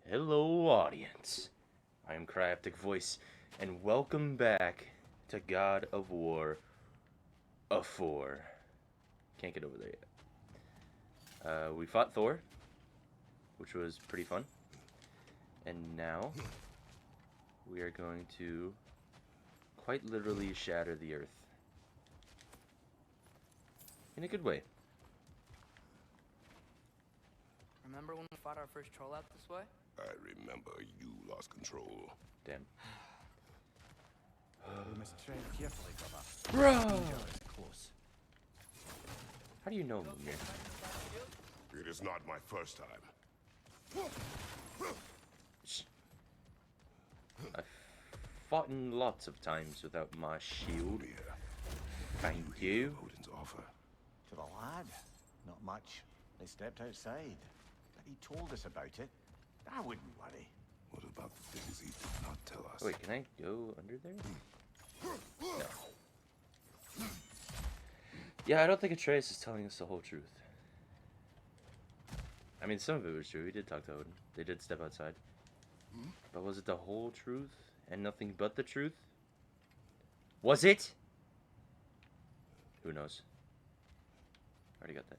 Hello, audience. I am Cryptic Voice, and welcome back to God of War a 4. Can't get over there yet. We fought Thor, which was pretty fun. And now, we are going to quite literally shatter the earth. In a good way. Remember when we fought our first troll out this way? I remember you lost control. Damn. We must tread carefully, brother. Bro! Danger is close. How do you know, Mimir? It is not my first time. I've fought in lots of times without my shield. Freya, Thank hear you. Odin's offer. To the lad, not much. They stepped outside, but he told us about it. I wouldn't worry. What about the things he did not tell us? Wait, can I go under there? No. Yeah, I don't think Atreus is telling us the whole truth. I mean, some of it was true. He did talk to Odin. They did step outside. But was it the whole truth and nothing but the truth? Was it? Who knows? Already got that.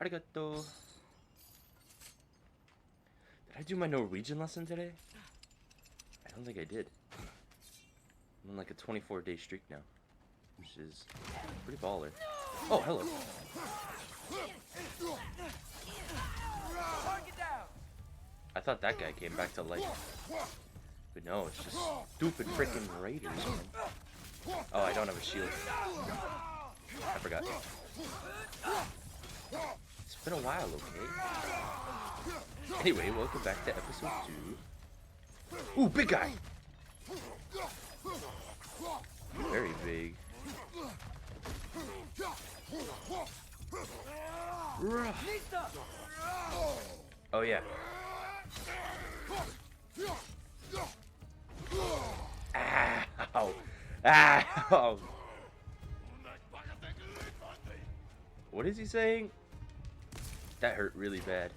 Arigato. Did I do my Norwegian lesson today? I don't think I did. I'm on like a 24-day streak now, which is pretty baller. Oh, hello. I thought that guy came back to life. But no, it's just stupid freaking raiders, man. Oh, I don't have a shield. I forgot. It's been a while, okay? Anyway, welcome back to episode 2. Ooh, big guy! Very big. Oh, yeah. Ow! Ow! What is he saying? That hurt really bad.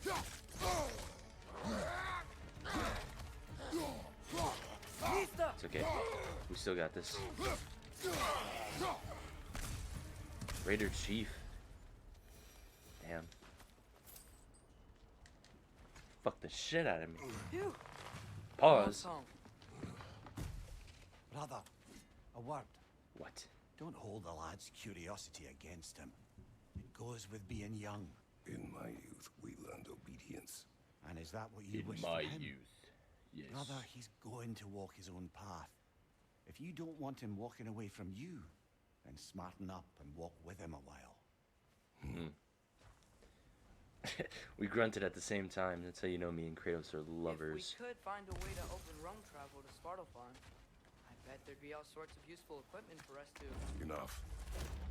It's okay. We still got this. Raider Chief. Damn. Fuck the shit out of me. Pause. Brother, a word. What? Don't hold the lad's curiosity against him. It goes with being young. In my youth, we learned obedience. And is that what you In wish my for him? youth. Yes. Brother, he's going to walk his own path. If you don't want him walking away from you, then smarten up and walk with him a while. We grunted at the same time. That's how you know me and Kratos are lovers. If we could find a way to open roam travel to Svartalfheim, I bet there'd be all sorts of useful equipment for us to... Enough.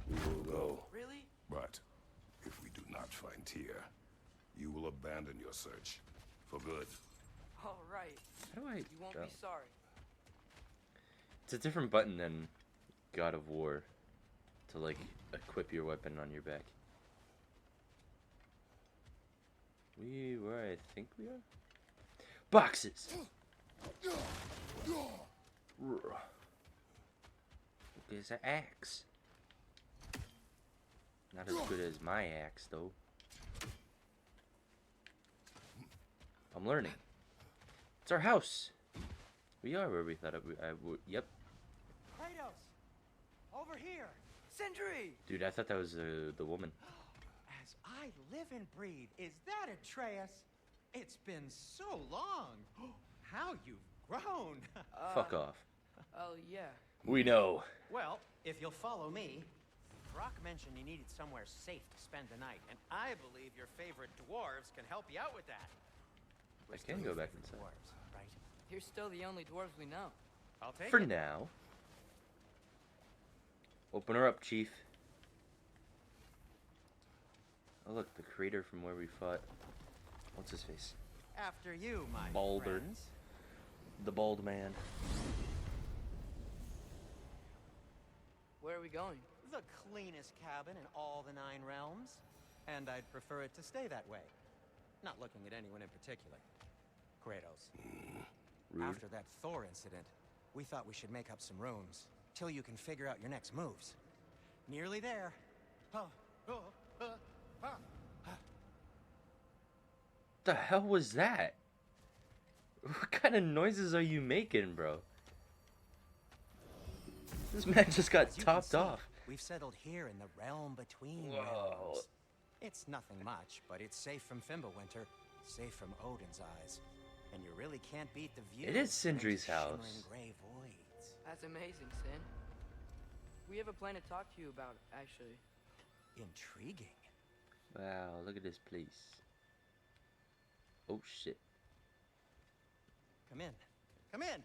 We will go. Really? But if we do not find Tyr, you will abandon your search. For good. All right. How do I... You won't oh. be sorry. It's a different button than God of War to, like, equip your weapon on your back. We where I think we are? Boxes! There's an axe. Not as good as my axe, though. I'm learning. It's our house. We are where we thought I would. Yep. Kratos! Over here! Sindri! Dude, I thought that was the woman. As I live and breathe, is that Atreus? It's been so long. How you've grown. Fuck off. Oh, yeah. We know. Well, if you'll follow me. Brok mentioned you needed somewhere safe to spend the night, and I believe your favorite dwarves can help you out with that. I can go back inside. Dwarves, right? You're still the only dwarves we know. I'll take For it. now. Open her up, Chief. Oh look, the crater from where we fought. What's his face? After you, my Balder. friends. The bald man. Where are we going? The cleanest cabin in all the 9 realms. And I'd prefer it to stay that way. Not looking at anyone in particular. Kratos. Rude. After that Thor incident, we thought we should make up some rooms till you can figure out your next moves. Nearly there. The hell was that? What kind of noises are you making, bro? This man just got As you can topped see, off. We've settled here in the realm between Whoa. realms. It's nothing much, but it's safe from Fimbulwinter, safe from Odin's eyes. And you really can't beat the view. It is of Sindri's shimmering house. gray voids. That's amazing, Sin. We have a plan to talk to you about, actually. Intriguing. Wow, look at this place. Oh shit. Come in. Come in.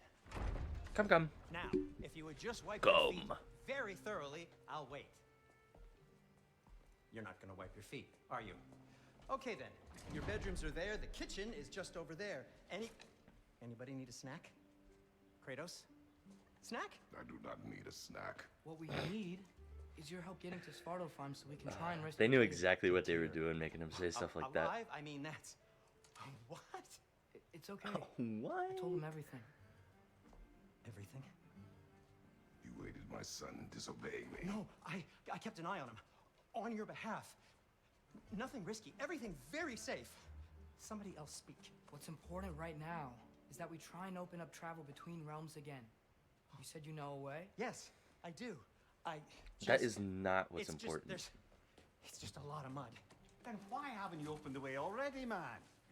Come. Now, if you would just wipe your feet Come. very thoroughly, I'll wait. You're not gonna wipe your feet, are you? Okay then. Your bedrooms are there. The kitchen is just over there. Anybody need a snack? Kratos? Snack? I do not need a snack. What we need is your help getting to Svartalfheim so we can try and rescue They knew Tyr. exactly what they were doing, making him say stuff like that. Alive? I mean, that's... What? It's okay. What? I told him everything. Everything? You aided my son in disobeying me. No, I kept an eye on him. On your behalf. Nothing risky. Everything very safe. Somebody else speak. What's important right now is that we try and open up travel between realms again. You said you know a way? Yes, I do. That is not what's it's important. It's just a lot of mud. Then why haven't you opened the way already, man?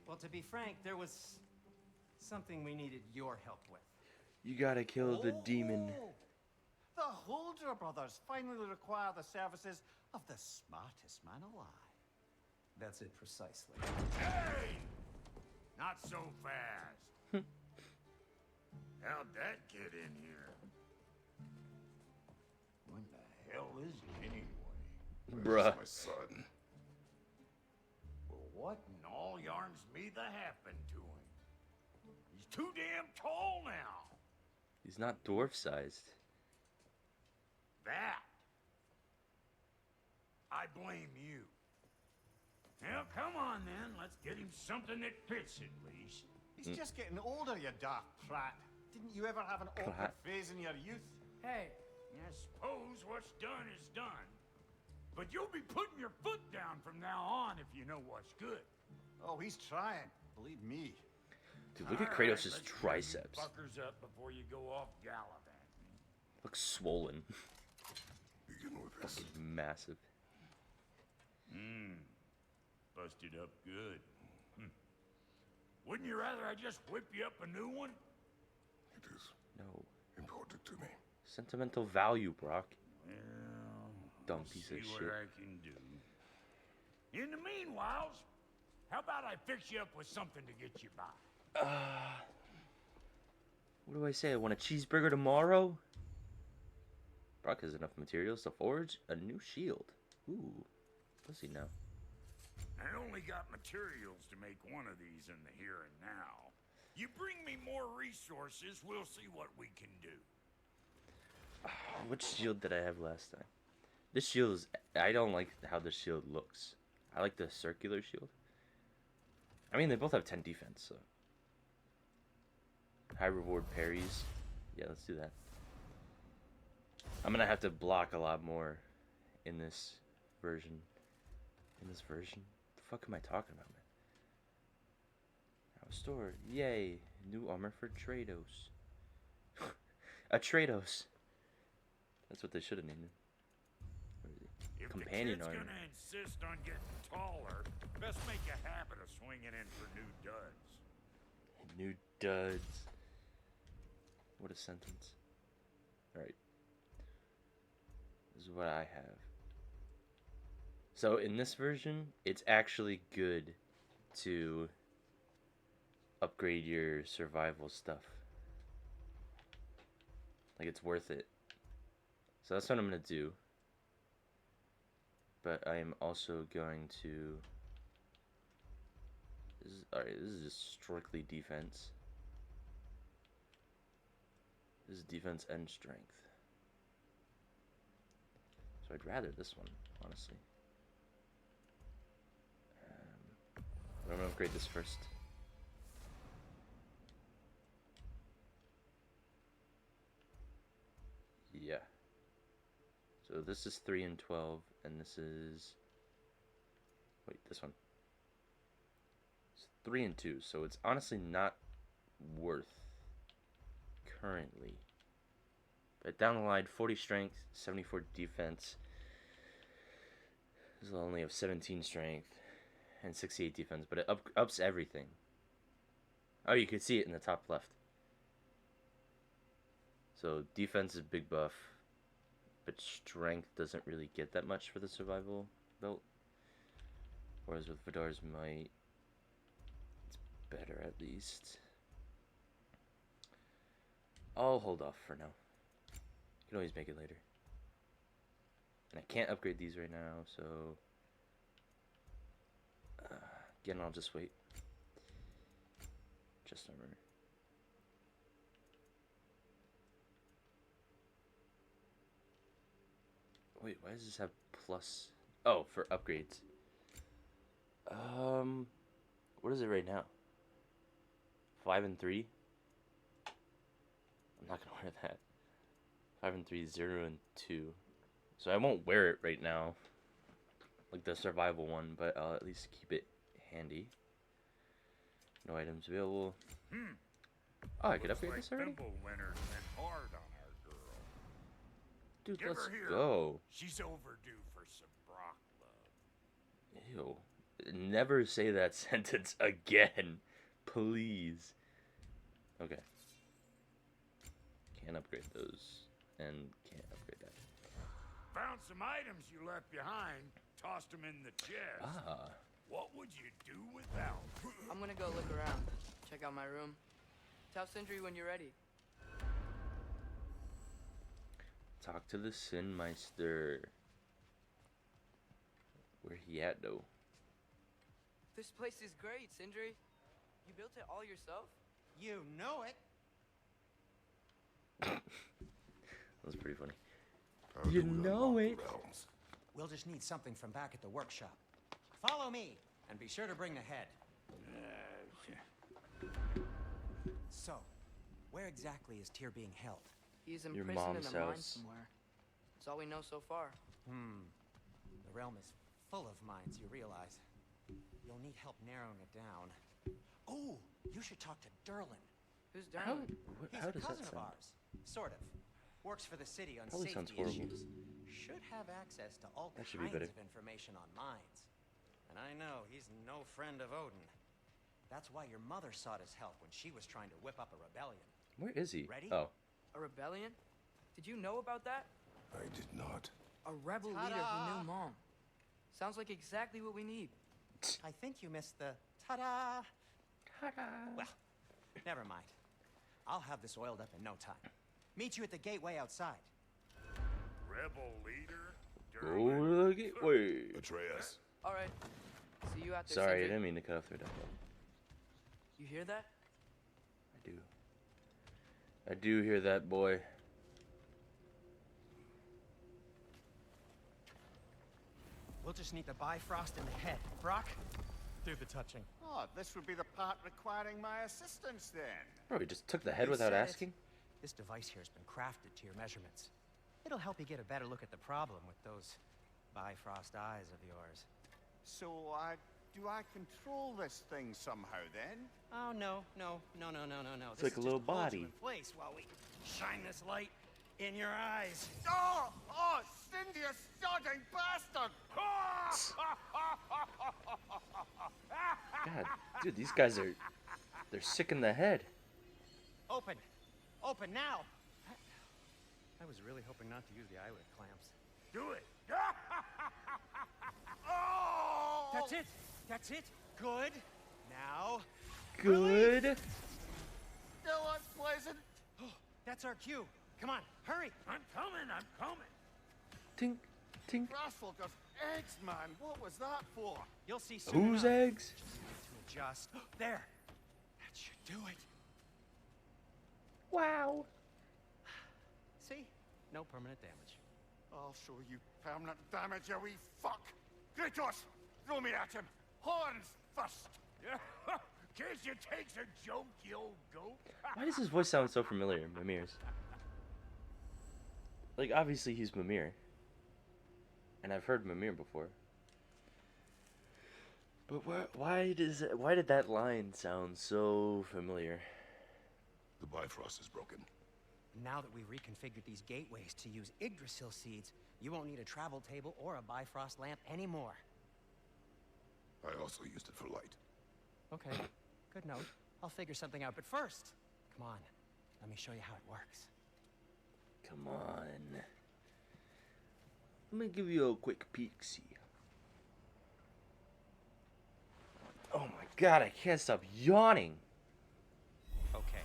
Well, to be frank, there was something we needed your help with. You gotta kill the demon. Oh, the Holder brothers finally require the services of the smartest man alive. That's it precisely. Hey! Not so fast. How'd that get in here? What the hell is it anyway? Bruh. Where's my son? Well, what in all yarns me the happened to him? He's too damn tall now. He's not dwarf sized. That. I blame you. Now, come on then. Let's get him something that fits at least. He's just getting older, you daft prat. Didn't you ever have an awkward Prat. phase in your youth? Hey, I suppose what's done is done. But you'll be putting your foot down from now on if you know what's good. Oh, he's trying. Believe me. Dude, look at All right, Kratos' let's get you triceps. Fuckers up before you go off gallivanting. Looks swollen. Begin with this. Massive. Busted up good. Wouldn't you rather I just whip you up a new one? It is No. important to me. Sentimental value, Brock. Well, Dumb I'll piece see of what shit. I can do. In the meanwhile, how about I fix you up with something to get you by? What do I say? I want a cheeseburger tomorrow? Brock has enough materials to forge a new shield. Ooh. Let's see now. I only got materials to make one of these in the here and now. You bring me more resources, we'll see what we can do. Which shield did I have last time? This shield is... I don't like how this shield looks. I like the circular shield. I mean, they both have 10 defense, so... High reward parries. Yeah, let's do that. I'm gonna have to block a lot more in this version. In this version? What the fuck am I talking about, man? Store. Yay. New armor for Kratos. A Kratos. That's what they should have named him. Where is he? If Companion the kid's armor. gonna insist on getting taller, best make a habit of swinging in for new duds. New duds. What a sentence. Alright. This is what I have. So in this version, it's actually good to upgrade your survival stuff. Like, it's worth it. So that's what I'm going to do. But I am also going to... Alright, this is just strictly defense. This is defense and strength. So I'd rather this one, honestly. I'm going to upgrade this first. Yeah. So this is 3 and 12, and this is... Wait, this one. It's 3 and 2, so it's honestly not worth currently. But down the line, 40 strength, 74 defense. This will only have 17 strength and 68 defense, but it ups everything. Oh, you can see it in the top left. So defense is big buff, but strength doesn't really get that much for the survival belt. Whereas with Vidar's might, it's better at least. I'll hold off for now. You can always make it later. And I can't upgrade these right now, so... again, I'll just wait. Just armor. Wait, why does this have plus? Oh, for upgrades. What is it right now? 5 and 3? I'm not gonna wear that. 5 and 3, 0 and 2. So I won't wear it right now, like the survival one, but I'll at least keep it handy. No items available. Oh, I could upgrade this already? Winter's been hard on our girl. Dude, Give let's her here. go. She's overdue for some Brok love. Ew. Never say that sentence again. Please. Okay. Can't upgrade those. And can't upgrade that. Found some items you left behind. Tossed them in the chest. Ah. What would you do without? I'm gonna go look around. Check out my room. Tell Sindri when you're ready. Talk to the Sin Meister. Where he at, though? This place is great, Sindri. You built it all yourself? You know it. That was pretty funny. How You do we know unlock the it. realms? We'll just need something from back at the workshop. Follow me, and be sure to bring the head. So, where exactly is Tyr being held? He's Your imprisoned mom's in a mine house. somewhere. That's all we know so far. The realm is full of mines, you realize. You'll need help narrowing it down. Oh, you should talk to Derlin. Who's How, Darwin? He's how a does that cousin of sound? ours. Sort of. Works for the city on Probably sounds safety horrible. issues. Should have access to all That should be kinds better. of information on mines. And I know he's no friend of Odin. That's why your mother sought his help when she was trying to whip up a rebellion. Where is he? Ready? Oh. A rebellion? Did you know about that? I did not. A rebel leader who Ta-da! knew Mom. Sounds like exactly what we need. I think you missed the ta-da. Ta-da. Well, never mind. I'll have this oiled up in no time. Meet you at the gateway outside. Rebel leader? Go Derlin? to the gateway. Atreus. All right. See you out there, Sorry, I Sindri. didn't mean to cut off their dialogue. You hear that? I do. I do hear that, boy. We'll just need the Bifrost in the head. Brok, do the touching. Oh, this would be the part requiring my assistance then. Bro, he just took the head You without said it. asking? This device here has been crafted to your measurements. It'll help you get a better look at the problem with those Bifrost eyes of yours. So, do I control this thing somehow then? Oh, no. It's like a little body. In place while we shine this light in your eyes. Oh, Cindy, you sodding bastard! God, dude, these guys are... They're sick in the head. Open now. I was really hoping not to use the eyelid clamps. Do it. Oh! That's it. Good. Now, Good. Still unpleasant. that's our cue. Come on, hurry. I'm coming. Tink, tink. Grasswalker's eggs, man. What was that for? You'll see soon Whose enough. eggs? Just need to adjust. There. That should do it. Wow. See? No permanent damage. I'll show you permanent damage, you wee fuck. Kratos, throw me at him. Horns first. Guess you takes a joke, you old goat. Why does his voice sound so familiar, Mimir's? Like, obviously he's Mimir. And I've heard Mimir before. But why did that line sound so familiar? The Bifrost is broken. Now that we reconfigured these gateways to use Yggdrasil seeds, you won't need a travel table or a Bifrost lamp anymore. I also used it for light. Okay, good note. I'll figure something out, but first, come on, let me show you how it works. Come on. Let me give you a quick peek-see. Oh my god, I can't stop yawning. Okay,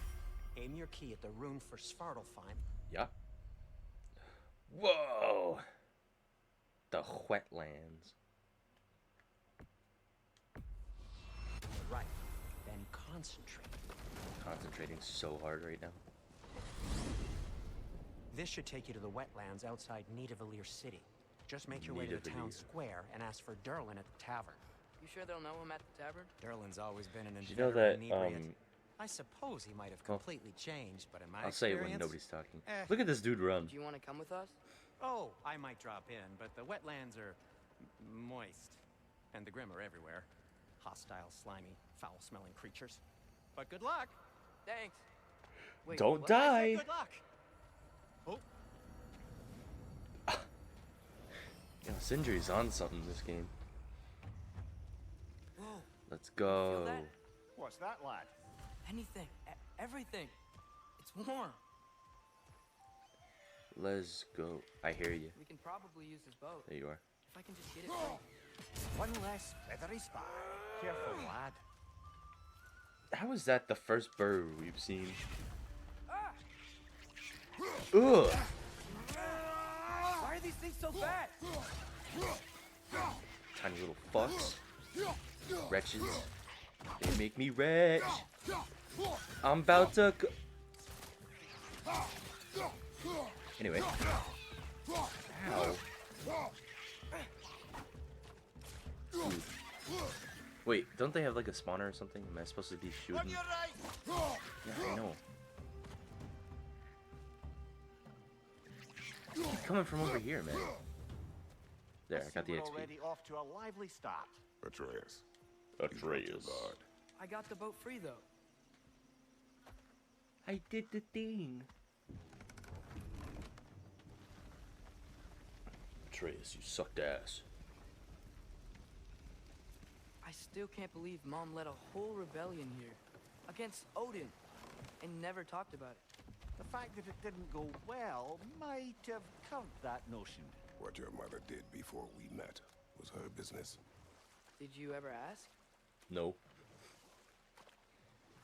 aim your key at the rune for Svartalfheim. Yeah. Whoa! The wetlands. Right, then concentrate. Concentrating so hard right now. This should take you to the wetlands outside Nidavellir City. Just make your way to the town Nidavellir. square and ask for Derlin at the tavern. You sure they'll know him at the tavern? Derlin's always been an Did you know inveterate that, inebriate. I suppose he might have well, completely changed, but in my I'll say it when experience... nobody's talking. Eh. Look at this dude run. Do you want to come with us? Oh, I might drop in, but the wetlands are moist. And the Grim are everywhere. Hostile, slimy, foul-smelling creatures. But good luck! Thanks. Wait, Don't what? die! Good luck! Oh, You know, Sindri's on something this game. Whoa, Let's feel go. that? What's that, lad? Anything, everything. It's warm. Let's go. I hear you. We can probably use this boat. There you are. If I can just get it free. One less feathery spy. Careful, lad. How is that the first bird we've seen? Ah! Ugh! Why are these things so bad? Tiny little fucks. Wretches. They make me wretch. I'm about to go. Anyway. Ow. Ooh. Wait, don't they have like a spawner or something? Am I supposed to be shooting? Yeah, I know. Keep coming from over here, man. There, I got the We're XP. already off to a lively start. Atreus. Atreus. God. I got the boat free though. I did the thing. Atreus, you sucked ass. I still can't believe Mom led a whole rebellion here against Odin and never talked about it. The fact that it didn't go well might have curved that notion. What your mother did before we met was her business. Did you ever ask? No.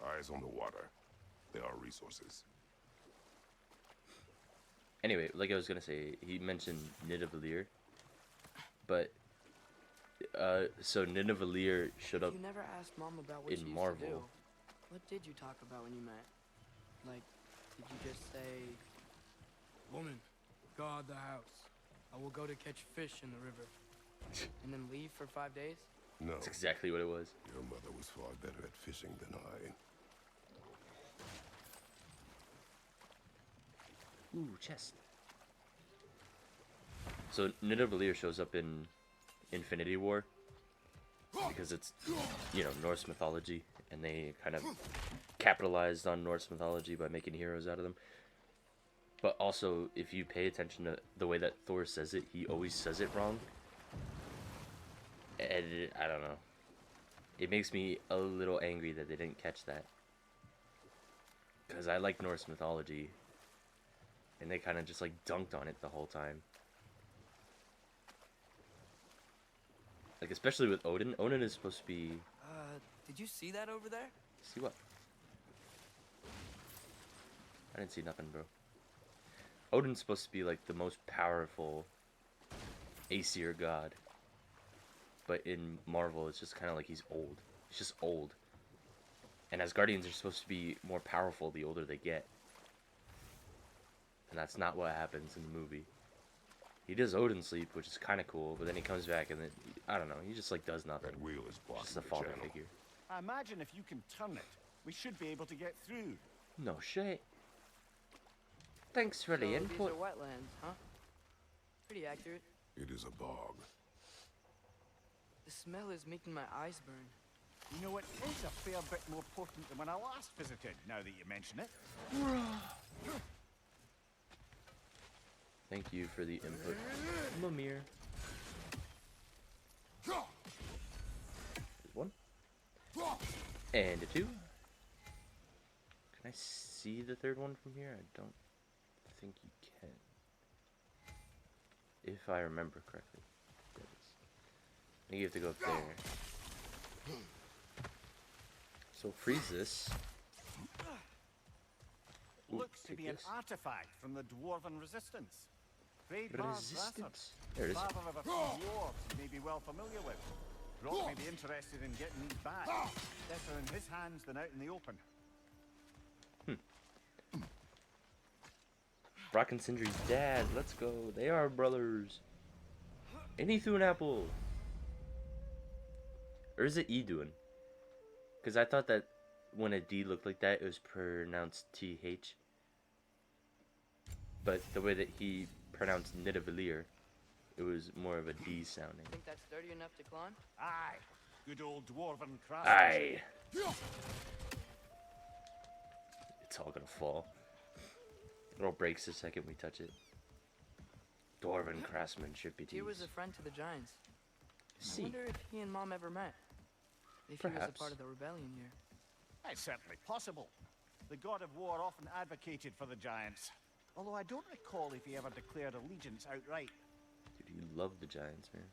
Eyes on the water. There are resources. Anyway, like I was gonna say, he mentioned Nidavellir, but so Nidavellir showed up. You never asked Mom about what in she used Marvel. to do. What did you talk about when you met? Like, did you just say, "Woman, guard the house. I will go to catch fish in the river," and then leave for 5 days? No, That's exactly what it was. your mother was far better at fishing than I. Ooh, chest. So Nidavellir shows up in Infinity War because it's, you know, Norse mythology, and they kind of capitalized on Norse mythology by making heroes out of them. But also, if you pay attention to the way that Thor says it, he always says it wrong. And I don't know. It makes me a little angry that they didn't catch that. Because I like Norse mythology. And they kind of just like dunked on it the whole time. Like, especially with Odin. Odin is supposed to be... Did you see that over there? See what? I didn't see nothing, bro. Odin's supposed to be like the most powerful Aesir god. But in Marvel, it's just kind of like he's old. He's just old. And Asgardians are supposed to be more powerful the older they get. And that's not what happens in the movie. He does Odin sleep, which is kind of cool, but then he comes back and then, I don't know, he just like does nothing. That wheel is blocking Just a the father channel. figure. I imagine if you can turn it, we should be able to get through. No shit. Thanks for the So input. these are wetlands, huh? Pretty accurate. It is a bog. The smell is making my eyes burn. You know, it is a fair bit more potent than when I last visited, now that you mention it. Thank you for the input, Mimir. There's one. And a two. Can I see the third one from here? I don't think you can. If I remember correctly. There it is. I think you have to go up there. So freeze this. Ooh, Looks to take be an this. artifact from the Dwarven Resistance. Great Resistance. There it is. father of a few dwarves you may be well familiar with. Brok may be interested in getting these back. Better in his hands than out in the open. Brok and Sindri's dad. Let's go. They are brothers. And he threw an apple. Or is it Edwin? Because I thought that when a D looked like that, it was pronounced TH. But the way that he pronounced Nidavellir, it was more of a D sounding. Think that's sturdy enough to climb? Aye. Good old Dwarven craftsmanship. Aye. It's all gonna fall. It all breaks the second we touch it. Dwarven craftsmanship it He was is. a friend to the Giants. I See. wonder if he and Mom ever met. If he was a Perhaps. part of the rebellion here. It's certainly possible. The god of war often advocated for the giants. Although I don't recall if he ever declared allegiance outright. Dude, you love the Giants, man.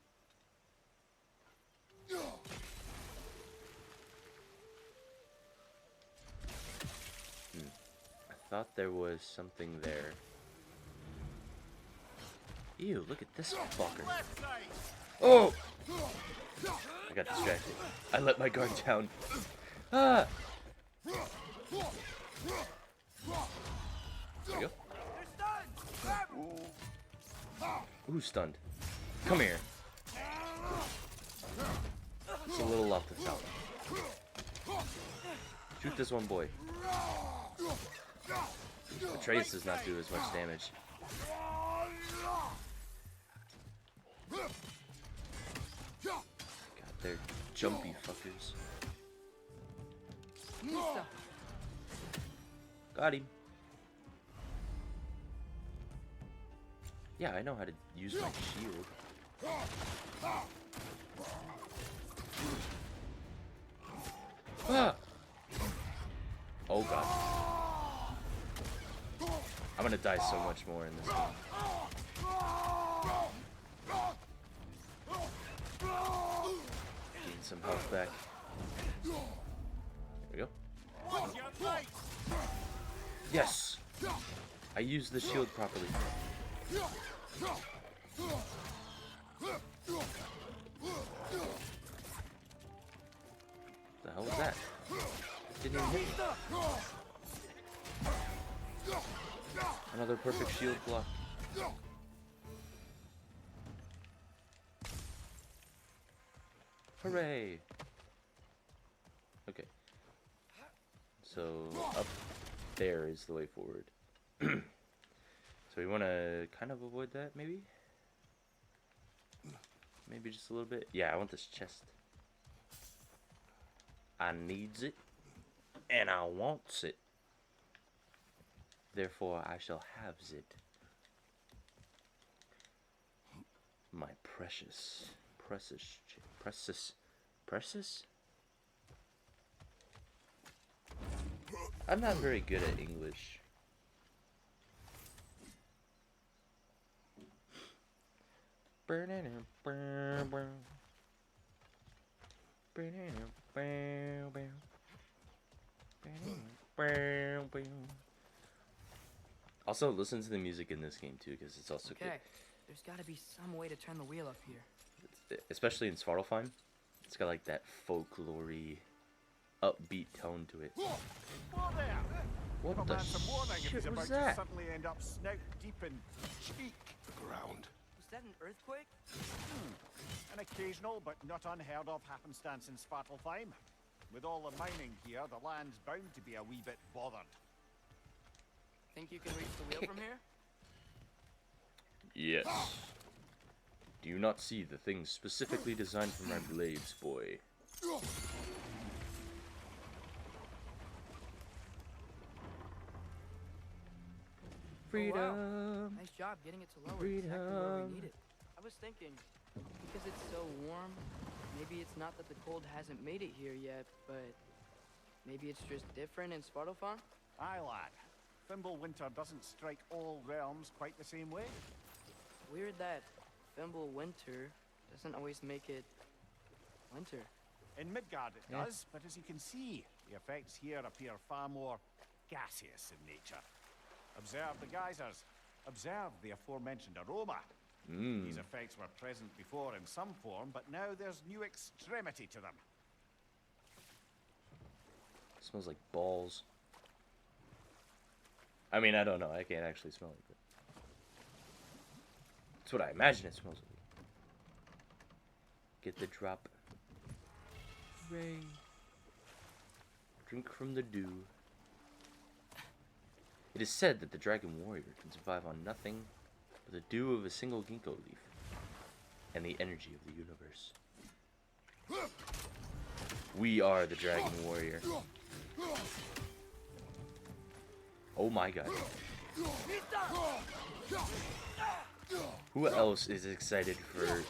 I thought there was something there. Ew, look at this fucker. Left side! Oh! I got distracted. I let my guard down. Ah! There we go. Ooh, stunned. Come here. It's a little off the top. Shoot this one boy. Atreus does not do as much damage. God, they're jumpy fuckers. Got him. Yeah, I know how to use my shield. Ah! Oh god. I'm gonna die so much more in this game. Gain some health back. There we go. Yes! I used the shield properly. The hell was that? Didn't even hit me. Another perfect shield block. Hooray! Okay. So up there is the way forward. So we want to kind of avoid that, maybe? Maybe just a little bit. Yeah, I want this chest. I needs it, and I wants it. Therefore, I shall have it. My precious. I'm not very good at English. Also, listen to the music in this game too, because it's also Okay, there's got to be some way to turn the wheel up here. good. Especially in Svartalfheim, it's got like that folklory, upbeat tone to it. Whoa there! What Come the on, some warning if shit he's was about that? to suddenly end up snout deep in cheek. The ground. Was that an earthquake? An occasional but not unheard of happenstance in Svartalfheim. With all the mining here, the land's bound to be a wee bit bothered. Think you can reach the wheel from here? Yes. Do you not see the things specifically designed for my blades, boy? Freedom. Oh, wow. Nice job getting it to lower exactly where Freedom. we need it. I was thinking, because it's so warm, maybe it's not that the cold hasn't made it here yet, but maybe it's just different in Svartalfheim? Aye, lad. Winter doesn't strike all realms quite the same way. Weird that Winter doesn't always make it winter. In Midgard it Yeah. does, but as you can see, the effects here appear far more gaseous in nature. Observe the geysers. Observe the aforementioned aroma. These effects were present before in some form, but now there's new extremity to them. Smells like balls. I mean, I don't know. I can't actually smell it. But that's what I imagine it smells like. Get the drop. Ray. Drink from the dew. It is said that the dragon warrior can survive on nothing but the dew of a single ginkgo leaf and the energy of the universe. We are the dragon warrior. Oh my god. Who else is excited for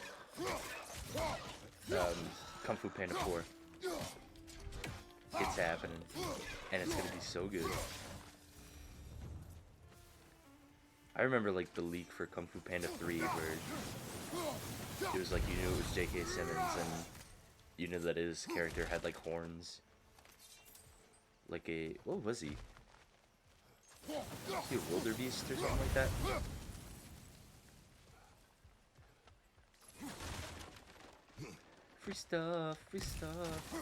Kung Fu Panda 4? It's happening. And it's gonna be so good. I remember like the leak for Kung Fu Panda 3 where it was like you knew it was J.K. Simmons and you knew that his character had like horns. Like a... what was he? Was he a wildebeest or something like that? Free stuff, free stuff.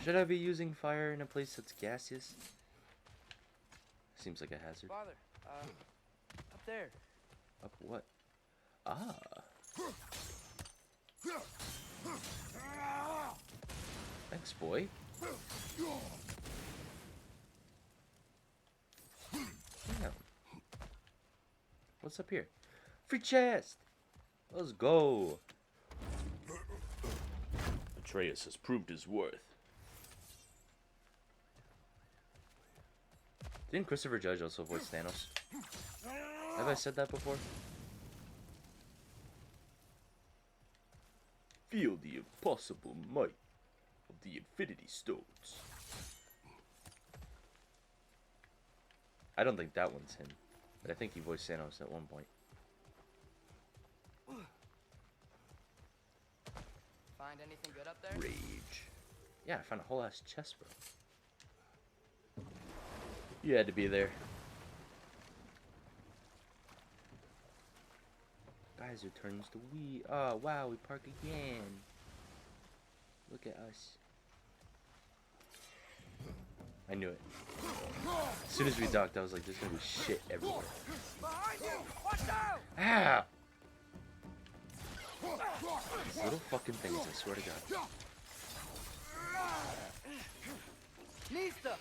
Should I be using fire in a place that's gaseous? Seems like a hazard. Father, up there. Up what? Ah. Thanks, boy. Damn. What's up here? Free chest! Let's go. Atreus has proved his worth. Didn't Christopher Judge also voice Thanos? Have I said that before? Feel the impossible might of the Infinity Stones. I don't think that one's him, but I think he voiced Thanos at one point. Find anything good up there? Rage. Yeah, I found a whole ass chest, bro. You had to be there. Geyser turns to we. Oh, wow, we park again. Look at us. I knew it. As soon as we docked, I was like, there's gonna be shit everywhere. Behind you! Watch out! Ah! These little fucking things, I swear to God. Nista!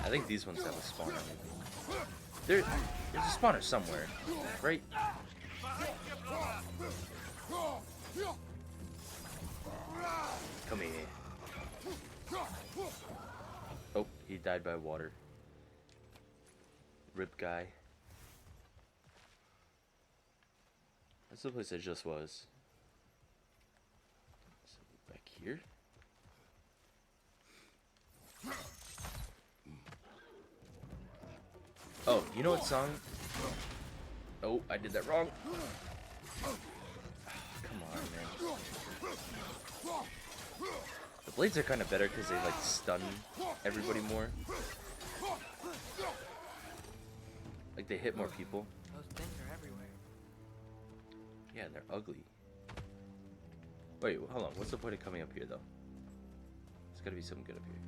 I think these ones have a spawner. There's a spawner somewhere, right? Come here. Oh, he died by water. Rip guy. That's the place I just was. So, back here? Oh, you know what song? Oh, I did that wrong. Oh, come on, man. The blades are kind of better because they like stun everybody more. Like they hit more people. Those things are everywhere. Yeah, they're ugly. Wait, hold on. What's the point of coming up here, though? There's gotta be something good up here.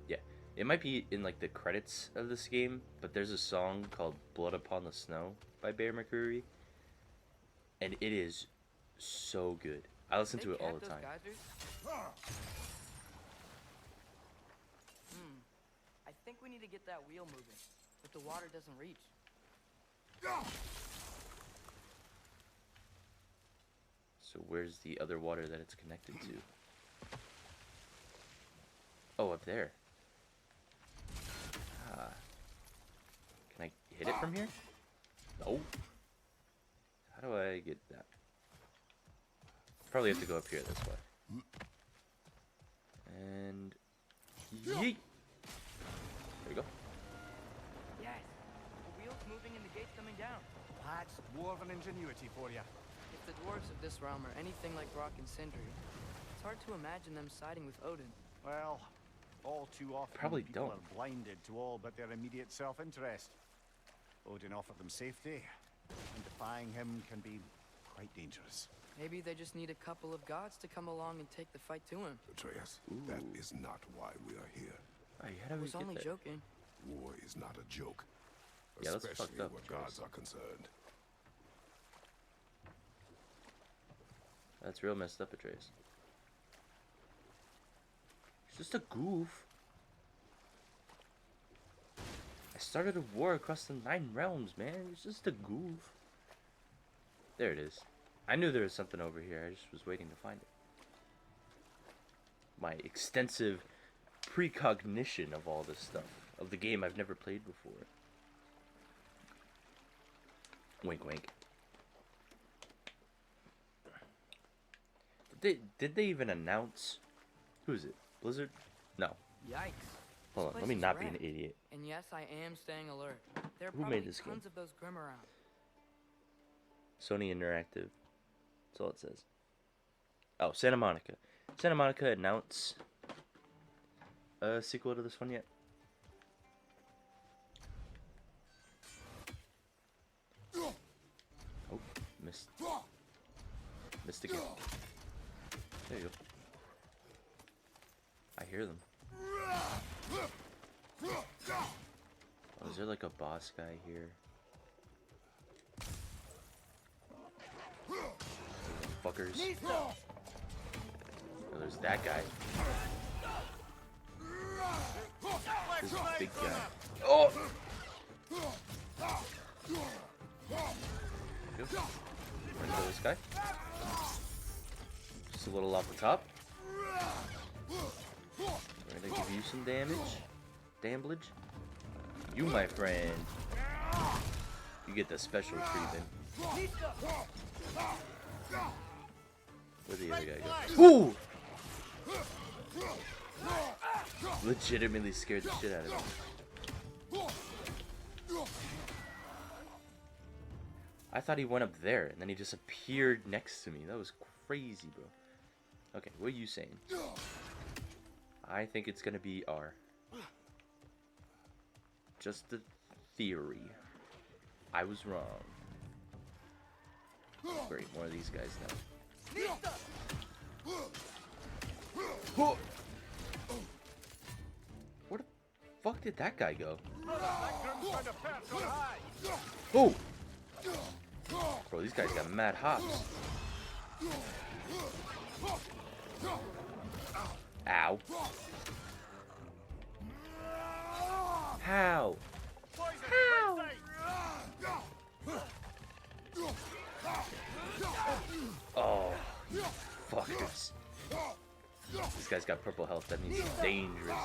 Yeah, it might be in like the credits of this game, but there's a song called "Blood Upon the Snow" by Bear McCreary, and it is so good. I listen to it all the time. I think we need to get that wheel moving, but the water doesn't reach. So where's the other water that it's connected to? Oh, up there. Ah. Can I hit it from here? No. How do I get that? Probably have to go up here this way. And yeet. There we go. Yes, the wheel's moving and the gate's coming down. That's dwarven ingenuity for you. If the dwarves of this realm are anything like Brok and Sindri, it's hard to imagine them siding with Odin. Well, all too often Probably people don't. are blinded to all but their immediate self-interest. Odin offered them safety, and defying him can be quite dangerous. Maybe they just need a couple of gods to come along and take the fight to him. Atreus, that is not why we are here. Alright, how I do we was get only there? joking. War is not a joke. Yeah, that's Especially fucked up, where Atreus. gods are concerned. That's real messed up, Atreus. He's just a goof. I started a war across the 9 realms, man. He's just a goof. There it is. I knew there was something over here. I just was waiting to find it. My extensive precognition of all this stuff. Of the game I've never played before. Wink, wink. Did they even announce? Who is it? Blizzard? No. Yikes. Hold on. This Let me place not is be an wrecked. idiot. And yes, I am staying alert. There are Who made probably this game? tons of those Grim around. Sony Interactive. That's all it says. Oh, Santa Monica. Santa Monica announced a sequel to this one yet? Oh, missed. Missed again. There you go. I hear them. Oh, is there like a boss guy here? Fuckers. Oh, there's that guy. This big guy. Oh! Go. Wanna kill this guy? Just a little off the top. We're gonna give you some damage. Damage. You, my friend. You get the special treatment. Where'd the other guy go? Ooh! Legitimately scared the shit out of me. I thought he went up there, and then he just appeared next to me. That was crazy, bro. Okay, what are you saying? I think it's gonna be R. Just a theory. I was wrong. Great, more of these guys now. Where the fuck did that guy go? Oh! Bro, these guys got mad hops. Ow. How? How? Oh, you fuckers. This guy's got purple health. That means he's dangerous.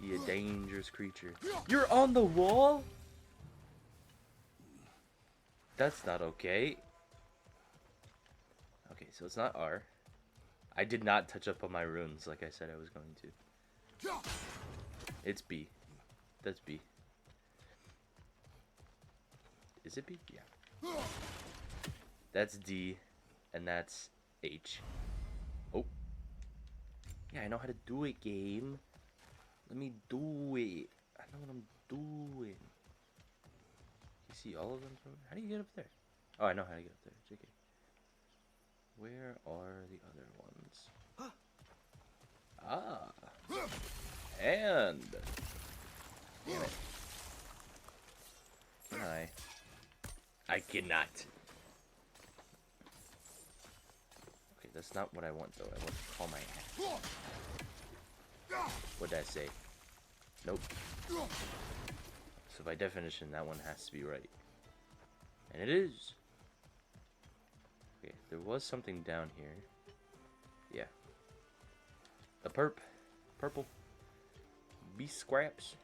He a dangerous creature. You're on the wall? That's not okay. Okay, so it's not R. I did not touch up on my runes like I said I was going to. It's B. That's B. Is it B? Yeah. That's D. And that's H. Oh. Yeah, I know how to do it, game. Let me do it. I know what I'm doing. You see all of them? How do you get up there? Oh, I know how to get up there. JK. Where are the other ones? Ah. And. Damn it. Can I? I cannot. that's not what I want though. I want to call my ass. What did I say? Nope. So by definition, that one has to be right. And it is. Okay, there was something down here. Yeah. The purple. Beast scraps.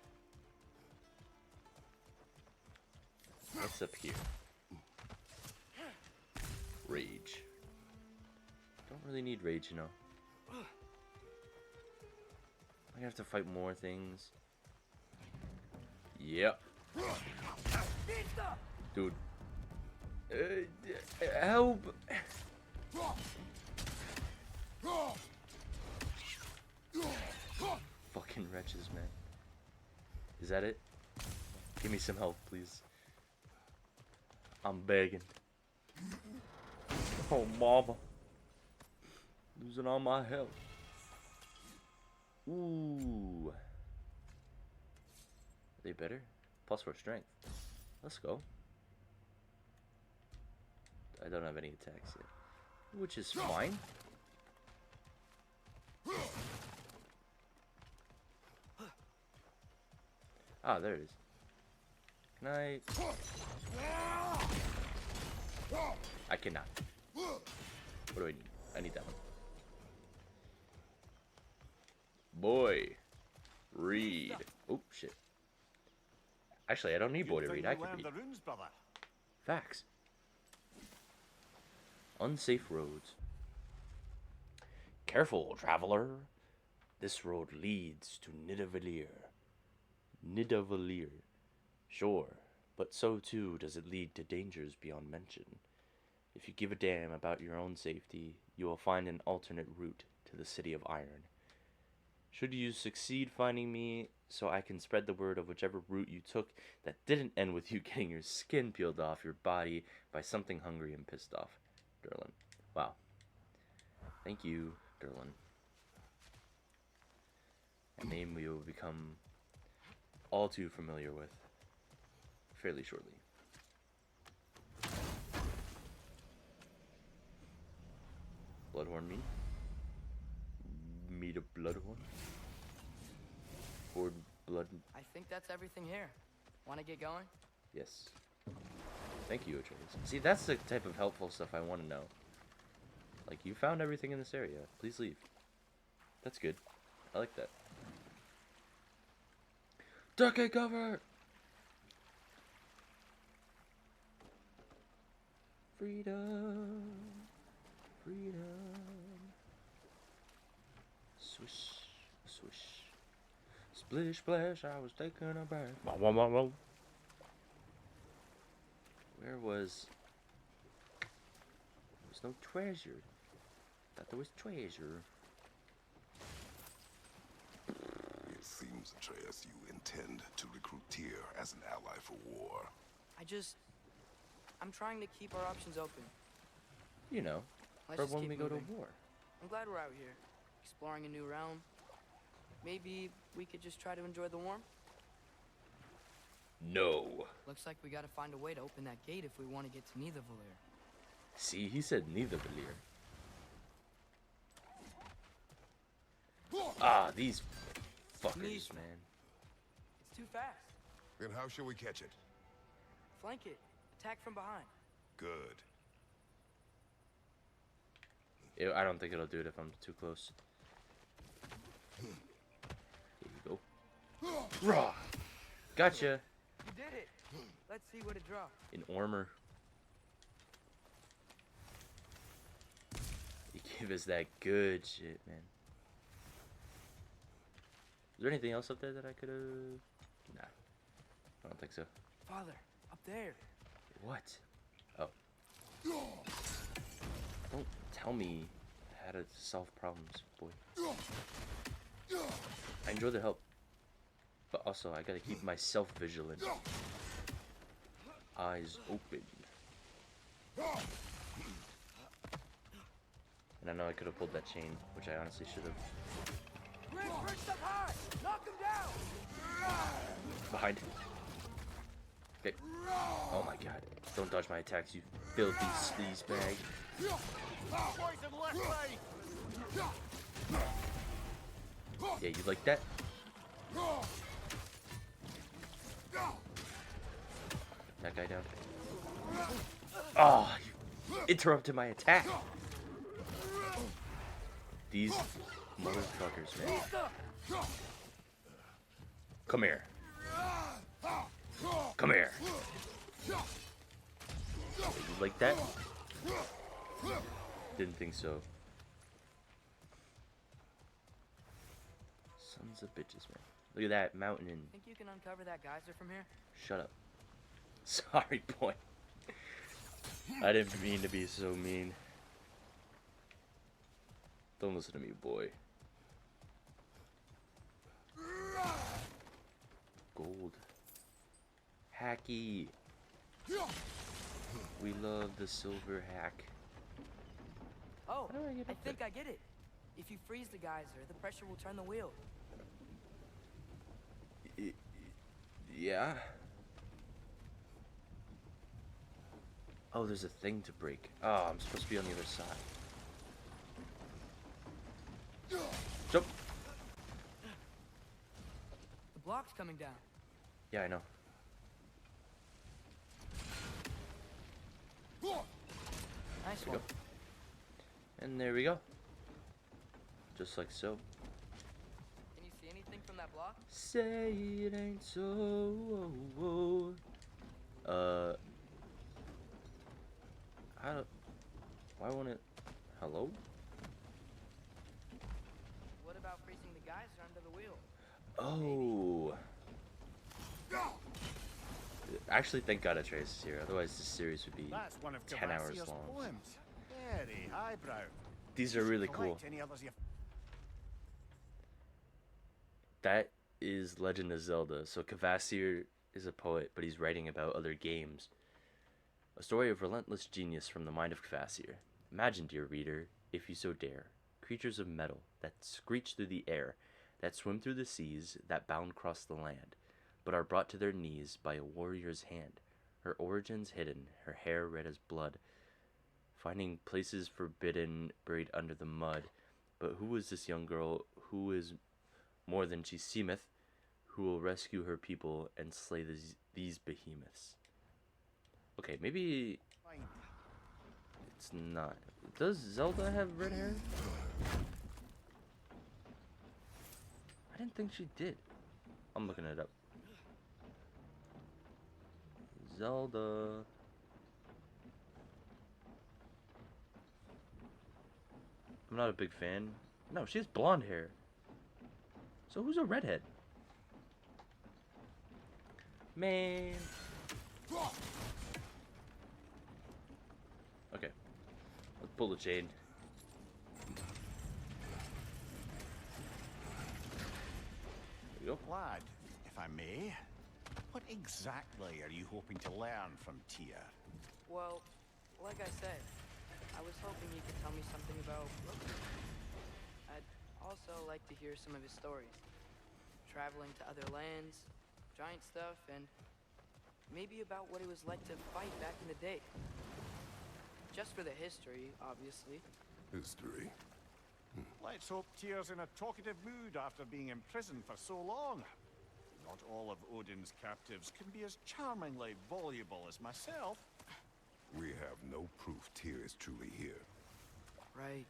What's up here? Rage. Don't really need rage, you know. I have to fight more things. Yep. Dude. Help! Fucking wretches, man. Is that it? Give me some help, please. I'm begging. Oh, mama. Losing all my health. Ooh. Are they better? +4 strength. Let's go. I don't have any attacks yet. Which is fine. Ah, there it is. Can I... I cannot. What do I need? I need that one. Boy. Read. Oh, shit. Actually, I don't need boy to read. I can read. The runes, brother. Facts. Unsafe roads. Careful, traveler. This road leads to Nidavellir. Nidavellir. Sure, but so too does it lead to dangers beyond mention. If you give a damn about your own safety, you will find an alternate route to the City of Iron. Should you succeed finding me, so I can spread the word of whichever route you took that didn't end with you getting your skin peeled off your body by something hungry and pissed off. Derlin. Wow. Thank you, Derlin. A name we will become all too familiar with fairly shortly. Bloodhorn meat? Meat of bloodhorn? Poured blood. I think that's everything here. Want to get going? Yes. Thank you, Atreus. See, that's the type of helpful stuff I want to know. Like, you found everything in this area. Please leave. That's good. I like that. Ducky cover! Freedom. Freedom. Swish. Swish. Splish splash, I was taking a bath. Where was... There was no treasure. Thought there was treasure. It seems, Atreus, you intend to recruit Tyr as an ally for war. I'm trying to keep our options open. You know, Let's for just when keep we go to moving. war. I'm glad we're out here, exploring a new realm. Maybe we could just try to enjoy the warmth? No. Looks like we gotta find a way to open that gate if we want to get to Nidavellir. See, he said Nidavellir. Ah, these fuckers, man. It's too fast. Then how shall we catch it? Flank it. Attack from behind. Good. I don't think it'll do it if I'm too close. Here you go. Raw. Gotcha. You did it. Let's see what it dropped. An armor. You give us that good shit, man. Is there anything else up there that I could have? Nah. I don't think so. Father, up there. What? Oh. Don't tell me how to solve problems, boy. I enjoy the help. But also, I gotta keep myself vigilant. Eyes open. And I know I could have pulled that chain, which I honestly should have. Perched up high! Knock him down! Behind. Okay. Oh my god. Don't dodge my attacks, you filthy sleaze bag. Poison left side! Yeah, you like that? That guy down. Oh, you interrupted my attack. These motherfuckers, man. Come here. Come here. You like that? Didn't think so. Sons of bitches, man. Look at that mountain and Think you can uncover that geyser from here? shut up. Sorry, boy. I didn't mean to be so mean. Don't listen to me, boy. Gold. Hacky. We love the silver hack. Oh, How do I get I up think I get it. If you freeze the geyser, the pressure will turn the wheel. Yeah. Oh, there's a thing to break. Oh, I'm supposed to be on the other side. Jump. The block's coming down. Yeah, I know. Nice There we one. go. And there we go. Just like so. Can you see anything from that block? Say it ain't so. How do... Why won't it... Hello? What about freezing the geyser under the wheel? Oh. Actually, thank God Atreus is here. Otherwise, this series would be That's one of 10 hours Kvasir's long. poems. Very highbrow. These are really cool. Collect any others you That is Legend of Zelda. So Kvasir is a poet, but he's writing about other games. A story of relentless genius from the mind of Kvasir. Imagine, dear reader, if you so dare, creatures of metal that screech through the air, that swim through the seas, that bound across the land, but are brought to their knees by a warrior's hand, her origins hidden, her hair red as blood, finding places forbidden buried under the mud. But who is this young girl who is more than she seemeth, who will rescue her people and slay these behemoths? Okay, maybe find? it's not. Does Zelda have red hair? I didn't think she did. I'm looking it up. Zelda. I'm not a big fan. No, she has blonde hair. So who's a redhead? Man. Okay. Let's pull the chain. There we go. Lad, if I may, what exactly are you hoping to learn from Tyr? Well, like I said, I was hoping you could tell me something about Brok. I'd also like to hear some of his stories. Traveling to other lands, giant stuff, and maybe about what it was like to fight back in the day. Just for the history, obviously. History. Let's hope Tyr's in a talkative mood after being imprisoned for so long. Not all of Odin's captives can be as charmingly voluble as myself. We have no proof Tyr is truly here. Right.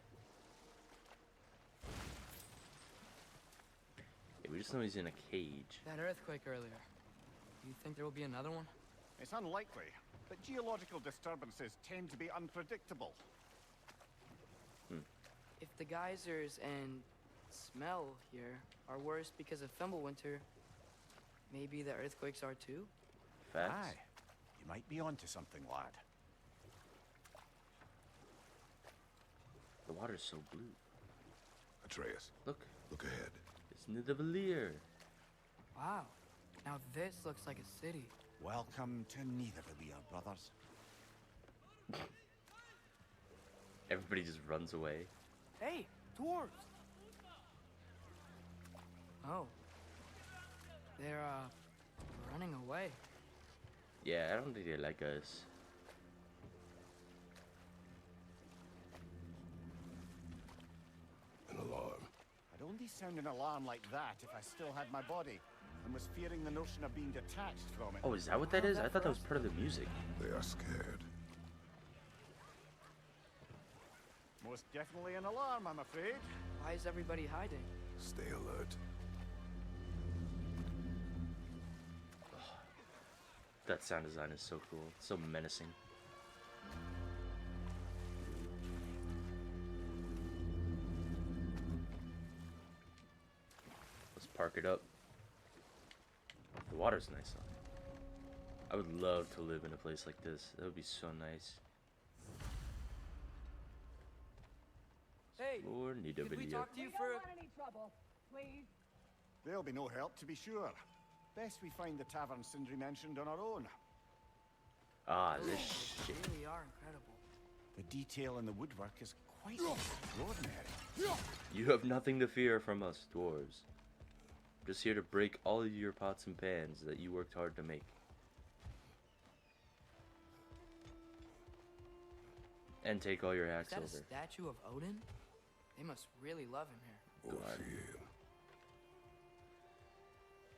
Yeah, we just know he's in a cage. That earthquake earlier. Do you think there will be another one? It's unlikely, but geological disturbances tend to be unpredictable. If the geysers and smell here are worse because of Fimbulwinter, maybe the earthquakes are too? Facts. Aye, you might be onto something, lad. The water's so blue. Atreus, Look, look ahead. it's Nidavellir. Wow. Now this looks like a city. Welcome to Nidavellir, brothers. Everybody just runs away. Hey, dwarves! Oh. They're, running away. Yeah, I don't think they like us. An alarm. I'd only sound an alarm like that if I still had my body and was fearing the notion of being detached from it. Oh, is that what that is? I thought that was part of the music. They are scared. Most definitely an alarm, I'm afraid. Why is everybody hiding? Stay alert. That sound design is so cool. It's so menacing. Let's park it up. The water's nice though. I would love to live in a place like this. That would be so nice. Hey, Or need a could we video. talk to you We for don't a... want any trouble, please. There'll be no help, to be sure. Best we find the tavern Sindri mentioned on our own. Ah, Those this things shit. really are incredible. The detail in the woodwork is quite extraordinary. You have nothing to fear from us, dwarves. Just here to break all of your pots and pans that you worked hard to make. And take all your Is hacks that a over. statue of Odin? They must really love him here. Or God. fear him.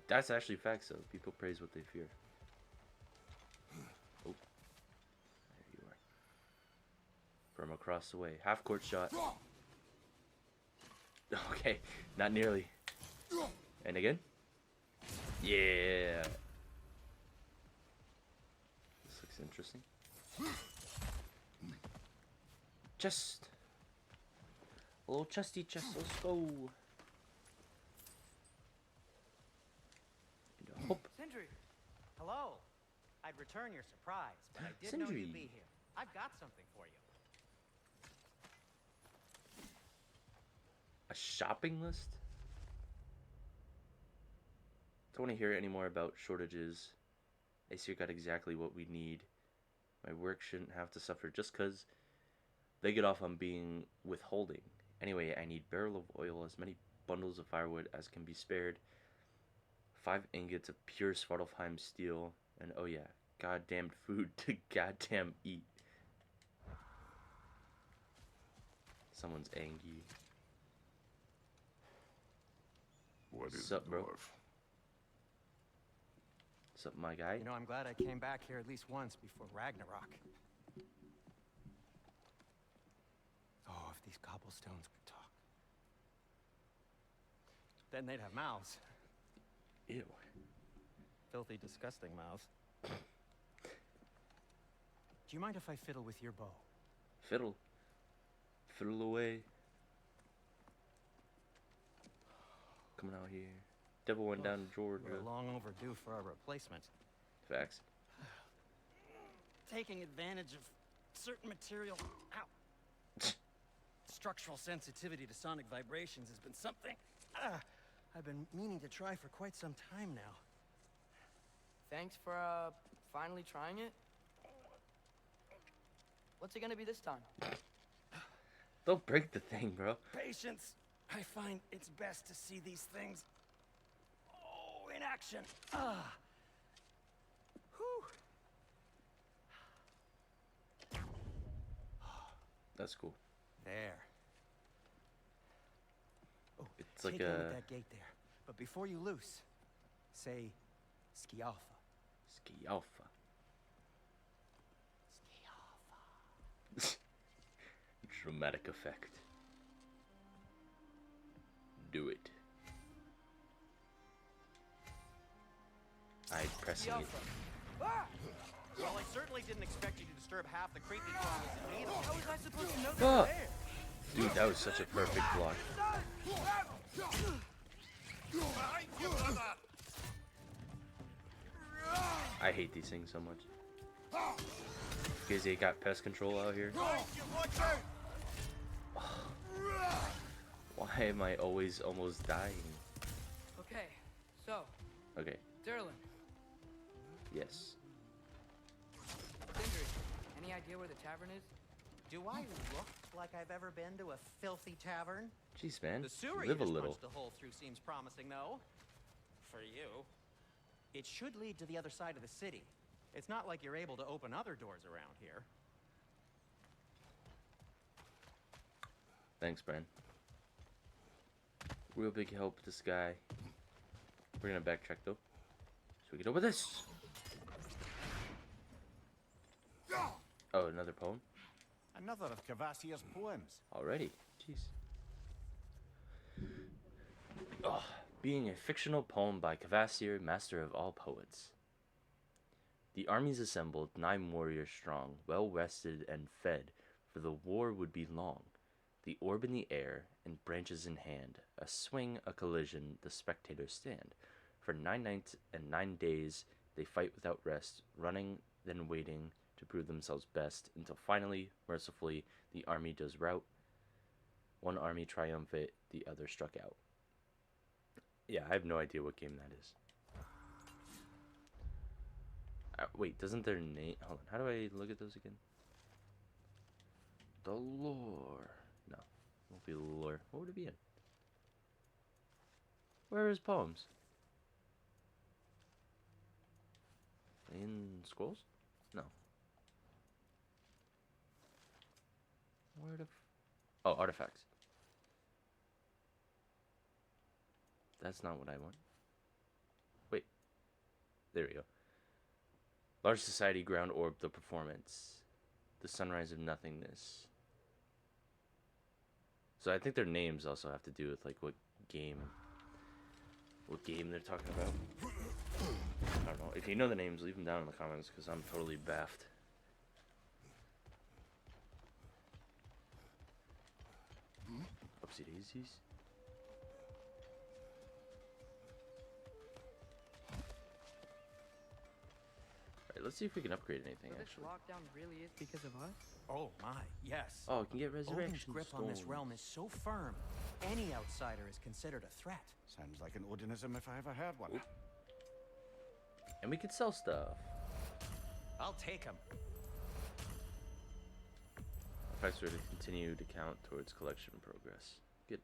That's actually facts though. People praise what they fear. Oh. There you are. From across the way. Half court shot. Okay, not nearly. And again? Yeah. This looks interesting. Chest. A little chesty chest, let's go. And a hope. Sindri! Hello. I'd return your surprise, but I did know Sindri. you'd be here. I've got something for you. A shopping list? Don't want to hear any more about shortages. Aesir got exactly what we need. My work shouldn't have to suffer just because they get off on being withholding. Anyway, I need barrel of oil, as many bundles of firewood as can be spared, 5 ingots of pure Svartalfheim steel, and oh yeah, goddamn food to goddamn eat. Someone's angry. What is Sup, it, bro? dwarf? What's up, my guy? You know, I'm glad I came back here at least once before Ragnarok. Oh, if these cobblestones could talk. Then they'd have mouths. Ew. Filthy, disgusting mouths. Do you mind if I fiddle with your bow? Fiddle. Fiddle away. Coming out here. Devil went down to Georgia. We're long overdue for our replacement. Facts. Taking advantage of certain material. Ow. Structural sensitivity to sonic vibrations has been something I've been meaning to try for quite some time now. Thanks for, finally trying it. What's it gonna be this time? Don't break the thing, bro. Patience. I find it's best to see these things, in action. Whew. That's cool. There. Oh, It's like take one a at that gate there. But before you loose, say Skialfa. ski alpha. Dramatic effect. Do it. I'm pressing it. Well, I certainly didn't expect you to disturb half the creepy crawlers in need. How was I supposed to know Ah! they were there? Dude, that was such a perfect block. Behind you, brother! I hate these things so much. Because they got pest control out here. Behind you, watch out! Why am I always almost dying? Okay, so, Okay, Derlin, yes. Sindri, any idea where the tavern is? Do I look like I've ever been to a filthy tavern? Jeez, man. The sewer Live a you just little. punched a hole through seems promising, though. For you. It should lead to the other side of the city. It's not like you're able to open other doors around here. Thanks, Brian. Real big help, this guy. We're gonna backtrack though, so we get over this. Oh, another poem? Another of Kvasir's poems. Already? Jeez. Oh, being a fictional poem by Kvasir, master of all poets. The armies assembled, 9 warriors strong, well rested and fed, for the war would be long. The orb in the air, and branches in hand, a swing, a collision, the spectators stand. For 9 nights and 9 days they fight without rest, running, then waiting to prove themselves best, until finally, mercifully, the army does rout. One army triumphant, the other struck out. Yeah, I have no idea what game that is. Wait, doesn't their name... Hold on, how do I look at those again? The lore. No, it won't be the lore. What would it be in? Where are his poems? In scrolls? No. Where the... Oh, artifacts. That's not what I want. Wait. There we go. Large society ground orb the performance. The sunrise of nothingness. So I think their names also have to do with like what game they're talking about. I don't know. If you know the names, leave them down in the comments because I'm totally baffed. Oopsie daisies. Alright, let's see if we can upgrade anything, So this actually. lockdown really is because of us? Oh my, yes. Oh, we can get Odin's resurrection grip on this stones. realm is so firm, any outsider is considered a threat. Sounds like an Odinism if I ever heard one. Oop. And we could sell stuff. I'll take him. Effects are to continue to count towards collection progress. Good.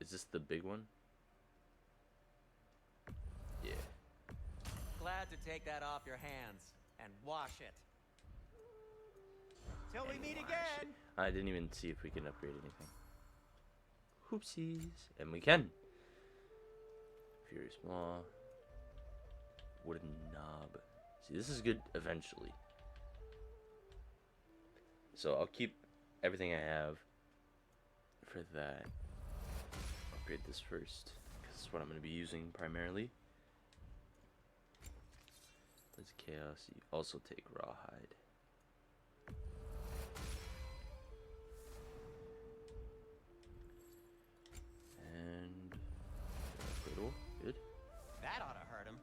Is this the big one? Yeah. Glad to take that off your hands and wash it. Till we meet again. I didn't even see if we can upgrade anything. Oopsies. And we can. Furious Maw. Wooden Knob. See, this is good eventually. So I'll keep everything I have for that. Upgrade this first, because it's what I'm going to be using primarily. Let's chaos. You also take rawhide. And upgrade. Good. That ought to hurt him.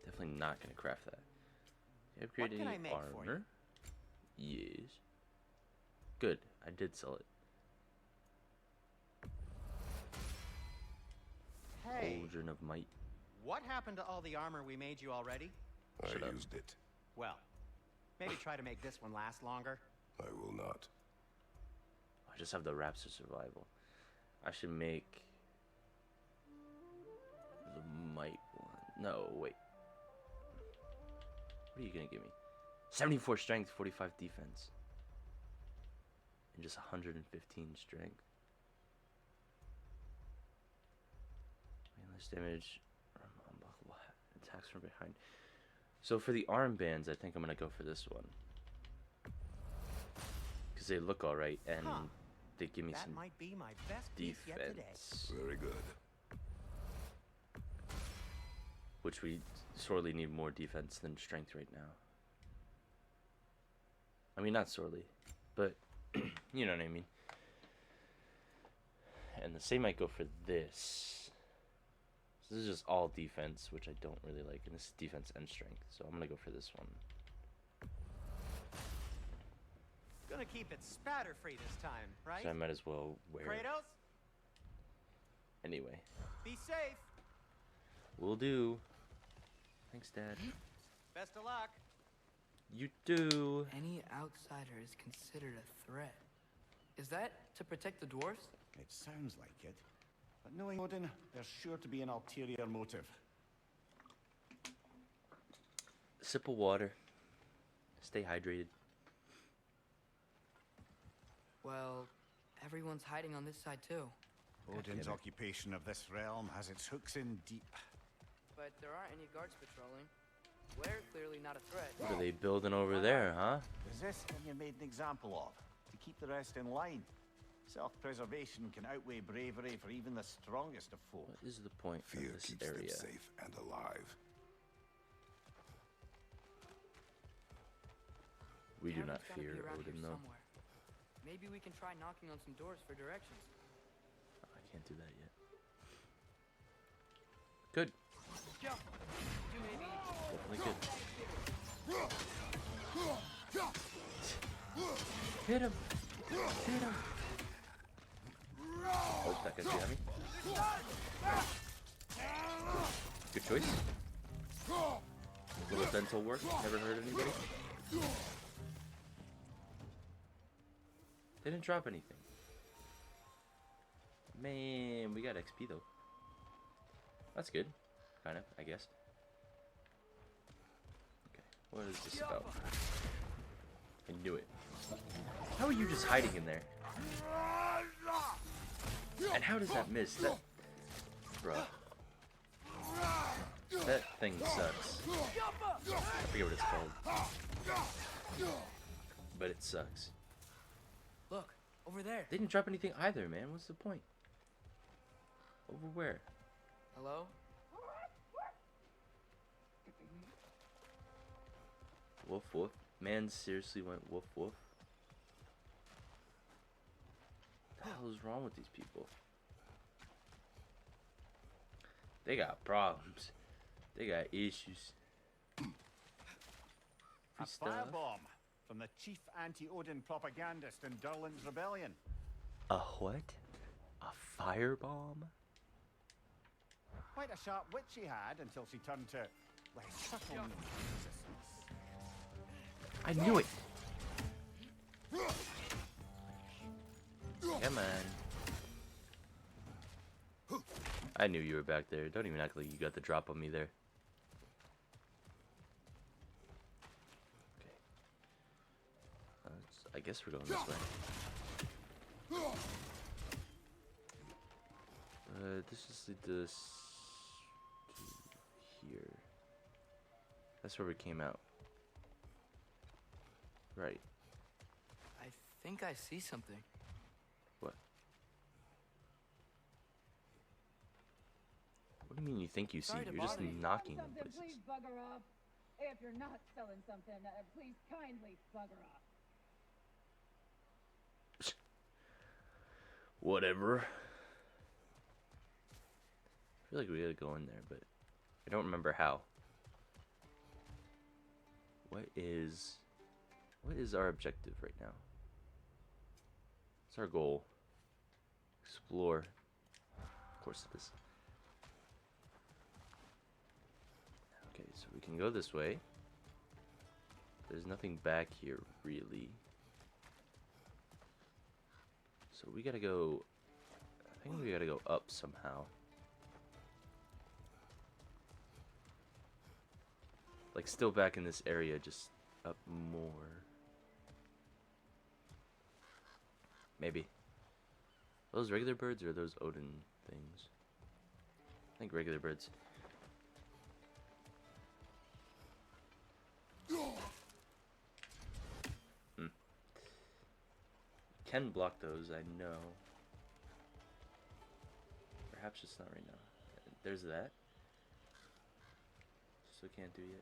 Definitely not going to craft that. Upgrade What can any I make for you? armor. Yes. Good. I did sell it. Hey, Cauldron of Might. what happened to all the armor we made you already? I Shut up. used it. Well, maybe try to make this one last longer. I will not. I just have the wraps of survival. I should make the might one. No, wait. What are you gonna give me? 74 strength, 45 defense. And just 115 strength. Less damage. Unblockable attacks from behind. So for the armbands, I think I'm gonna go for this one. Because they look alright and Huh. they give me That some might be my best piece yet today. defense. Very good. Which we sorely need more defense than strength right now. I mean, not sorely, but you know what I mean. And the same might go for this. So this is just all defense, which I don't really like. And this is defense and strength, so I'm going to go for this one. Gonna keep it spatter-free this time, right? So I might as well wear it. Kratos, Anyway, be safe. will do. Thanks, Dad. Best of luck. You do. Any outsider is considered a threat. Is that to protect the dwarves? It sounds like it. But knowing Odin, there's sure to be an ulterior motive. Sip of water. Stay hydrated. Well, everyone's hiding on this side too. Odin's occupation of this realm has its hooks in deep. But there aren't any guards patrolling. We're clearly not a threat. What are they building over there, huh? Is this what you made an example of? To keep the rest in line? Self-preservation can outweigh bravery for even the strongest of folk. What is the point Fear of this keeps area? them safe and alive. We do not Aaron's gotta be fear around Odin, here though. somewhere. Maybe we can try knocking on some doors for directions. I can't do that yet. Good. Yo, you maybe. Definitely good. Hit him! Hit him! Oh, that guy's behind me. Good choice. Little dental work. Never hurt anybody. They didn't drop anything. Man, we got XP though. That's good. Kind of, I guess. Okay, what is this about? I knew it. How are you just hiding in there? And how does that miss? That... Bruh. That thing sucks. I forget what it's called. But it sucks. Look, over there. They didn't drop anything either, man. What's the point? Over where? Hello? Woof woof. Man seriously went woof woof. What the hell is wrong with these people? They got problems. They got issues. A Free stuff. firebomb from the chief anti-Odin propagandist in Durlin's rebellion. A what? A firebomb? Quite a sharp wit she had until she turned to less subtle means of resistance. I knew it. Come on. I knew you were back there. Don't even act like you got the drop on me there. Okay. I guess we're going this way. This just leads us to here. That's where we came out. Right. I think I see something. What? What do you mean you think you see? Sorry to You're just bother you. knocking on Something, places. please bugger off. If you're not selling something, please kindly bugger off. Whatever. I feel like we gotta go in there, but I don't remember how. What is our objective right now? What's our goal? Explore. Of course it is. Okay, so we can go this way. There's nothing back here, really. So we gotta go... I think we gotta go up somehow. Like, still back in this area, just up more. Maybe. Are those regular birds or are those Odin things? I think regular birds. Can block those, I know. Perhaps just not right now. There's that. Still can't do yet.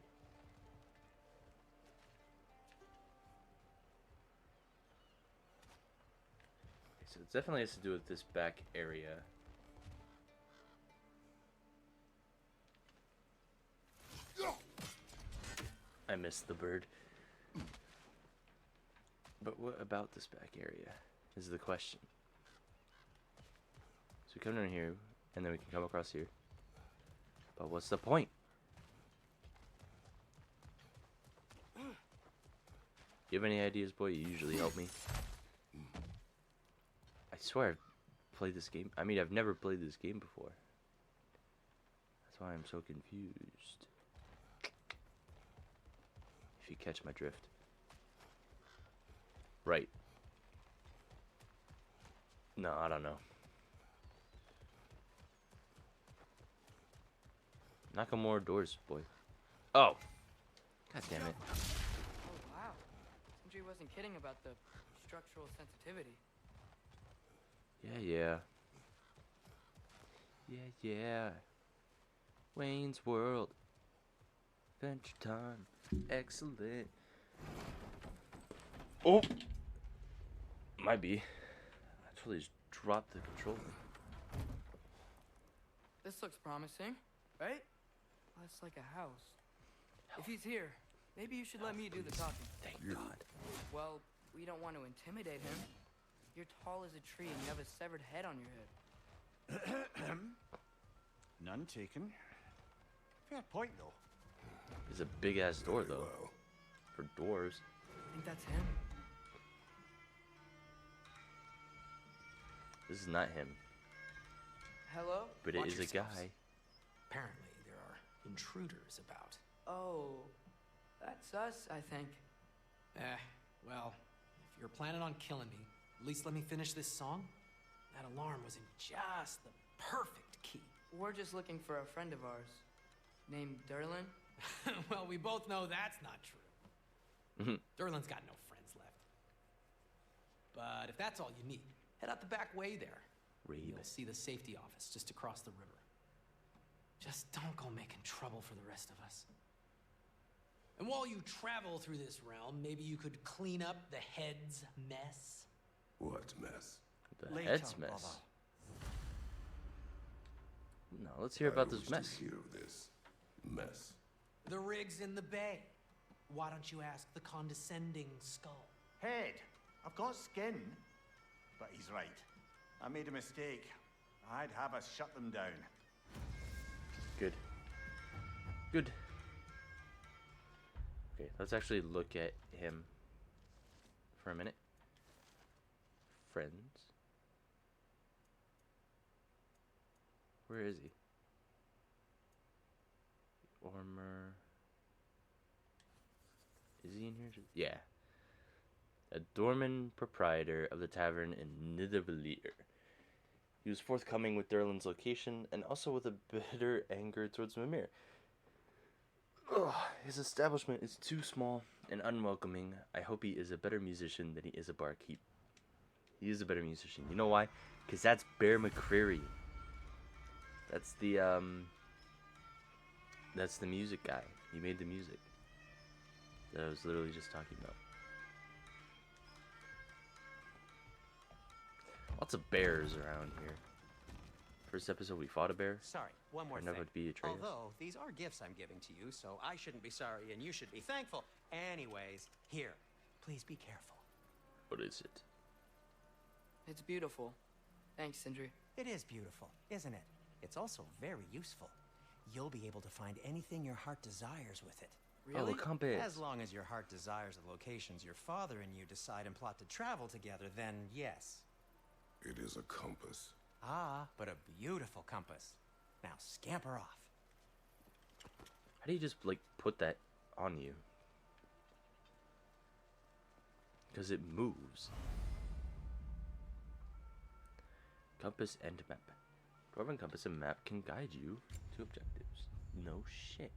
Okay, so it definitely has to do with this back area. I missed the bird. But what about this back area is the question. So we come down here, and then we can come across here. But what's the point? You have any ideas, boy? You usually help me. I swear I've played this game. I mean, I've never played this game before. That's why I'm so confused. you catch my drift. Right. No, I don't know. Knock on more doors, boy. Oh! God damn it. Oh, wow. Sindri wasn't kidding about the structural sensitivity. Yeah. Yeah. Wayne's World. Adventure time. Excellent. Oh! Might be. I totally just dropped the controller. This looks promising, right? Less like a house. If he's here, maybe you should let me do the talking. Thank God. Well, we don't want to intimidate him. You're tall as a tree and you have a severed head on your head. None taken. Fair point, though. It's a big ass door, though. Well, For doors. I think that's him. This is not him. Hello? But it Watch is a yourselves. guy. Apparently, there are intruders about. Oh, that's us, I think. Well, if you're planning on killing me, at least let me finish this song. That alarm was in just the perfect key. We're just looking for a friend of ours named Derlin. Well, we both know that's not true. Derlin's got no friends left. But if that's all you need, head out the back way there. You'll see the safety office just across the river. Just don't go making trouble for the rest of us. And while you travel through this realm, maybe you could clean up the head's mess. what mess? The Later, head's mess. brother. No, let's hear about I this wish mess. to hear of this mess. The rig's in the bay. Why don't you ask the condescending skull? Head. I've got skin. But he's right. I made a mistake. I'd have us shut them down. Good. Okay, let's actually look at him for a minute. Friends. Where is he? Ormer. Is he in here? Yeah. A doorman proprietor of the tavern in Nidavellir. He was forthcoming with Derlin's location and also with a bitter anger towards Mimir. Ugh, his establishment is too small and unwelcoming. I hope he is a better musician than he is a barkeep. He is a better musician. You know why? Because that's Bear McCreary. That's the music guy. He made the music that I was literally just talking about. Lots of bears around here. First episode we fought a bear. Sorry, one more I never thing. would be Atreus. Although, these are gifts I'm giving to you, so I shouldn't be sorry and you should be thankful. Anyways, here, please be careful. What is it? It's beautiful. Thanks, Sindri. It is beautiful, isn't it? It's also very useful. You'll be able to find anything your heart desires with it. Really? Oh, a compass. As long as your heart desires the locations your father and you decide and plot to travel together, then yes. It is a compass. Ah, but a beautiful compass. Now scamper off. How do you just like put that on you? Because it moves. Compass and map. Dwarven compass and map can guide you to objectives. No shit.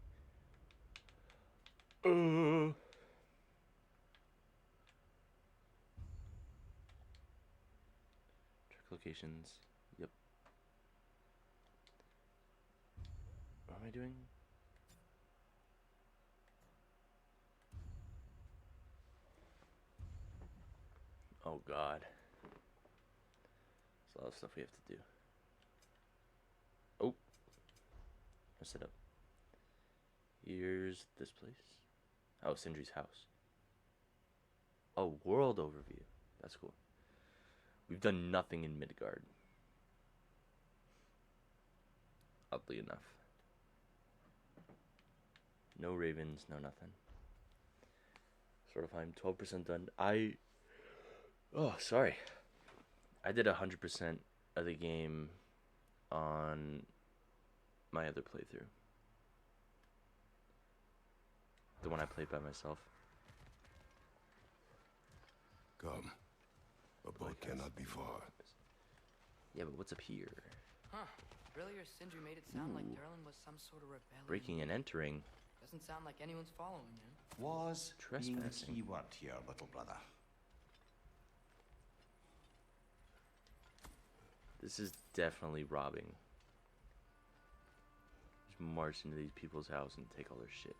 Track locations. Yep. What am I doing? Oh god. There's a lot of stuff we have to do. Oh. Messed it up. Here's this place. Oh, Sindri's house. Oh, world overview. That's cool. We've done nothing in Midgard. Oddly enough. No ravens, no nothing. Sort of, I'm 12% done. Oh, sorry. I did 100% of the game on my other playthrough. The one I played by myself. Come. A boat cannot be far. Yeah, but what's up here? Huh. Earlier, Sindri made it sound like Durlin was some sort of rebellion. Breaking and entering. Doesn't sound like anyone's following him. Was being the Trespassing. key word here, little brother. This is definitely robbing. Just march into these people's house and take all their shit.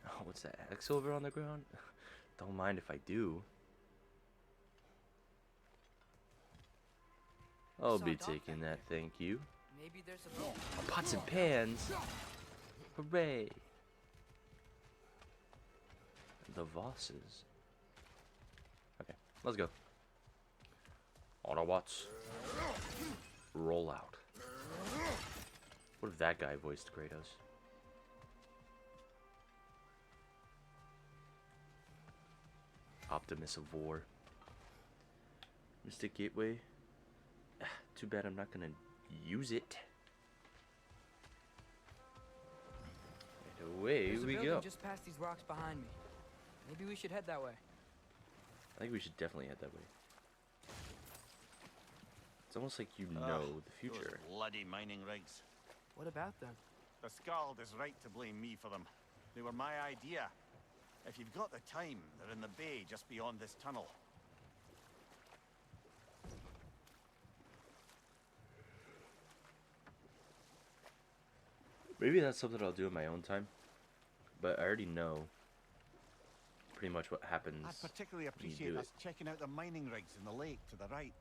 Oh, what's that? Axe over on the ground? Don't mind if I do. I'll saw be a dog taking back that, thank you. Maybe there's a boat. Pots and pans. Hooray. The Vosses. Okay, let's go. Autobots. Roll out. What if that guy voiced Kratos? Optimus of War. Mystic Gateway. Too bad I'm not gonna use it. And away There's a we building go. just past these rocks behind me. Maybe we should head that way. I think we should definitely head that way. It's almost like you know the future. Those bloody mining rigs. What about them? The Skald is right to blame me for them. They were my idea. If you've got the time, they're in the bay just beyond this tunnel. Maybe that's something I'll do in my own time. But I already know pretty much what happens. I'd particularly when you appreciate do us checking out the mining rigs in the lake to the right.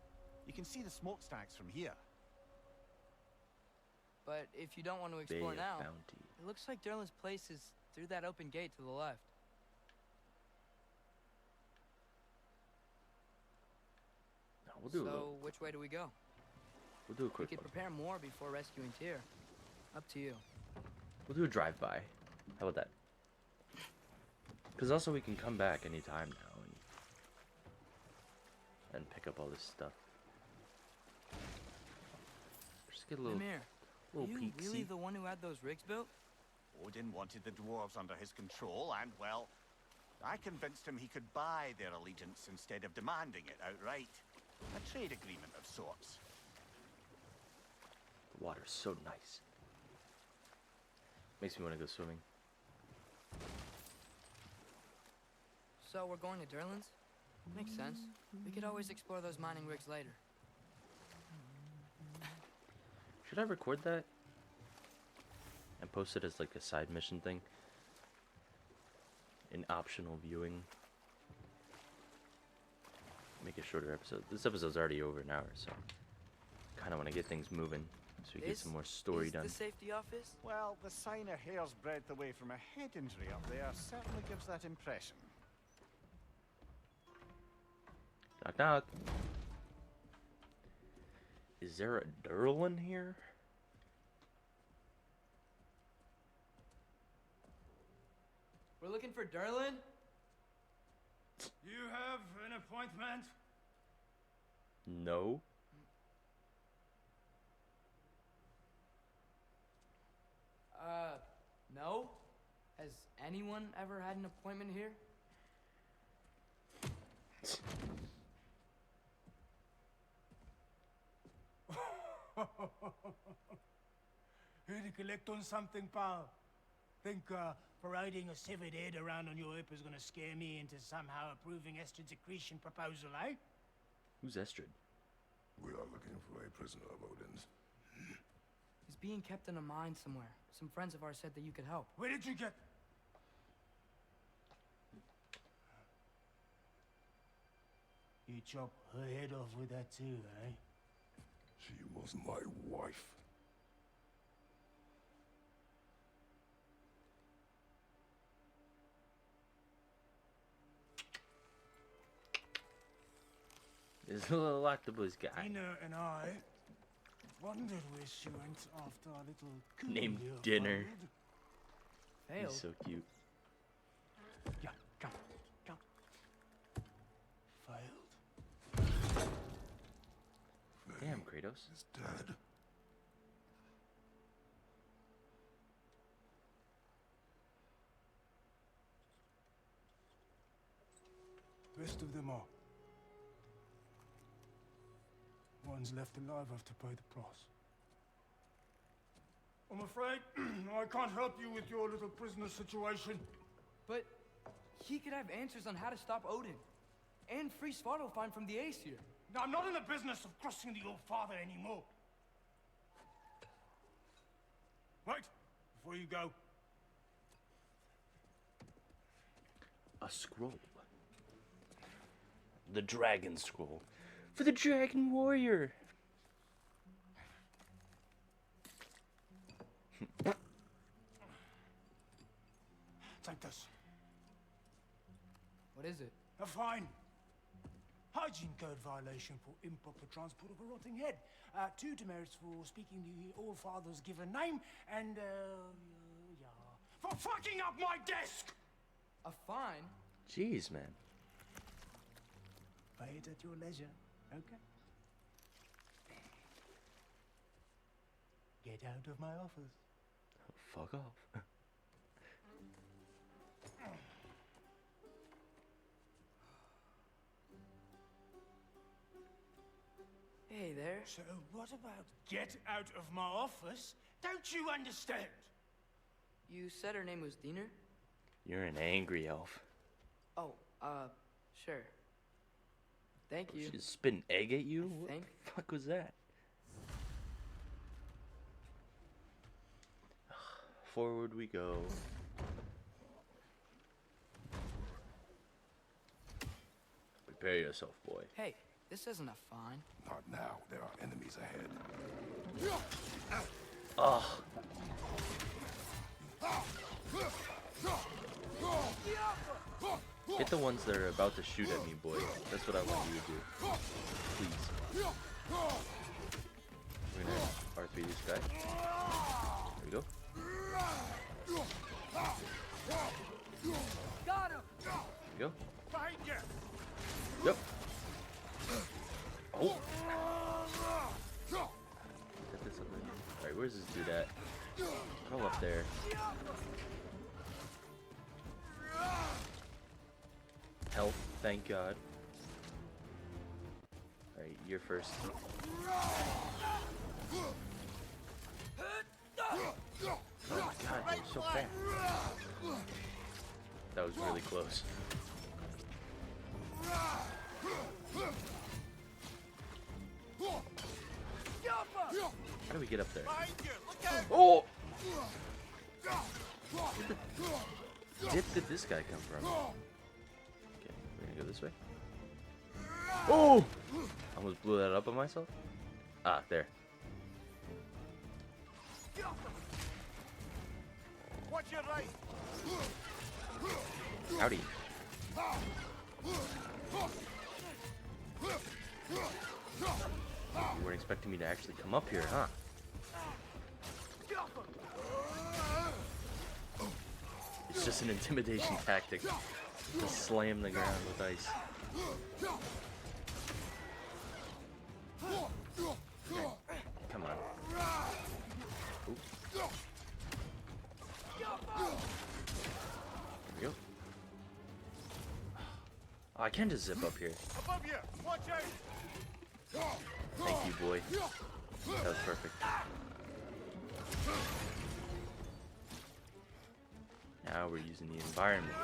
You can see the smokestacks from here. But if you don't want to Bay explore of now, Bounty. it looks like Durlin's place is through that open gate to the left. No, we'll do a So, little, which way do we go? we'll do a We quick could one. prepare more before rescuing Tyr. Up to you. We'll do a drive-by. How about that? Because also we can come back anytime now and pick up all this stuff. Just get a little, Mimir, are little you peek really see. the one who had those rigs built? Odin wanted the dwarves under his control, and, well, I convinced him he could buy their allegiance instead of demanding it outright. A trade agreement of sorts. The water's so nice. Makes me want to go swimming. So we're going to Durlin's? Makes sense. We could always explore those mining rigs later. Should I record that? And post it as like a side mission thing? An optional viewing. Make a shorter episode. This episode's already over an hour, so kind of want to get things moving so we get some more story is done. the safety office? Well, the sign a hair's breadth away from a head injury up there certainly gives that impression. Knock knock. Is there a Durlin here? We're looking for Durlin? You have an appointment? No. No? Has anyone ever had an appointment here? Here to collect on something, pal. Think parading a severed head around on your hip is gonna scare me into somehow approving Estrid's accretion proposal, eh? Who's Estrid? We are looking for a prisoner of Odin's. He's being kept in a mine somewhere. Some friends of ours said that you could help. Where did you get... You chop her head off with that too, eh? She was my wife. This little octopus guy Dina and I wondered where she went after our little coup named here Dinner. failed. Failed? He's so cute. Yeah, come, come. Failed. Damn, Kratos. Is dead. Best of them all. One's left alive have to pay the price. I'm afraid I can't help you with your little prisoner situation. But he could have answers on how to stop Odin. And free Svartalfheim from the Aesir. Now, I'm not in the business of crossing the old father anymore. Right, before you go. A scroll. The dragon scroll. For the dragon warrior. Take this. What is it? A fine. Hygiene code violation for improper transport of a rotting head. 2 demerits for speaking the All-Father's given name, and, yeah. For fucking up my desk! A fine? Jeez, man. Pay it at your leisure, okay? Get out of my office. Fuck off. Hey there. So what about get out of my office? Don't you understand? You said her name was Diener? You're an angry elf. Oh, sure. Thank you. She spit an egg at you? What think. the fuck was that? Forward we go. Prepare yourself, boy. Hey, this isn't a fine. Not now. There are enemies ahead. Ugh. Hit the ones that are about to shoot at me, boy. That's what I want you to do. Please. We're gonna R3 this guy. There we go. Got him! There we go. Behind you! Yep. Oh. Get this up there. Alright, where's this dude at? Go up there. Health, thank God. Alright, you're first. Oh my God, you're so fast. That was really close. How do we get up there? Oh! Where the dip did this guy come from? Okay, we're gonna go this way. Oh! Almost blew that up on myself. Ah, there. Watch your right! Howdy. You weren't expecting me to actually come up here, huh? It's just an intimidation tactic to slam the ground with ice. Okay. Come on. Ooh. There we go. Oh, I can just zip up here. Above you! Watch out! Thank you, boy. That was perfect. Now we're using the environment.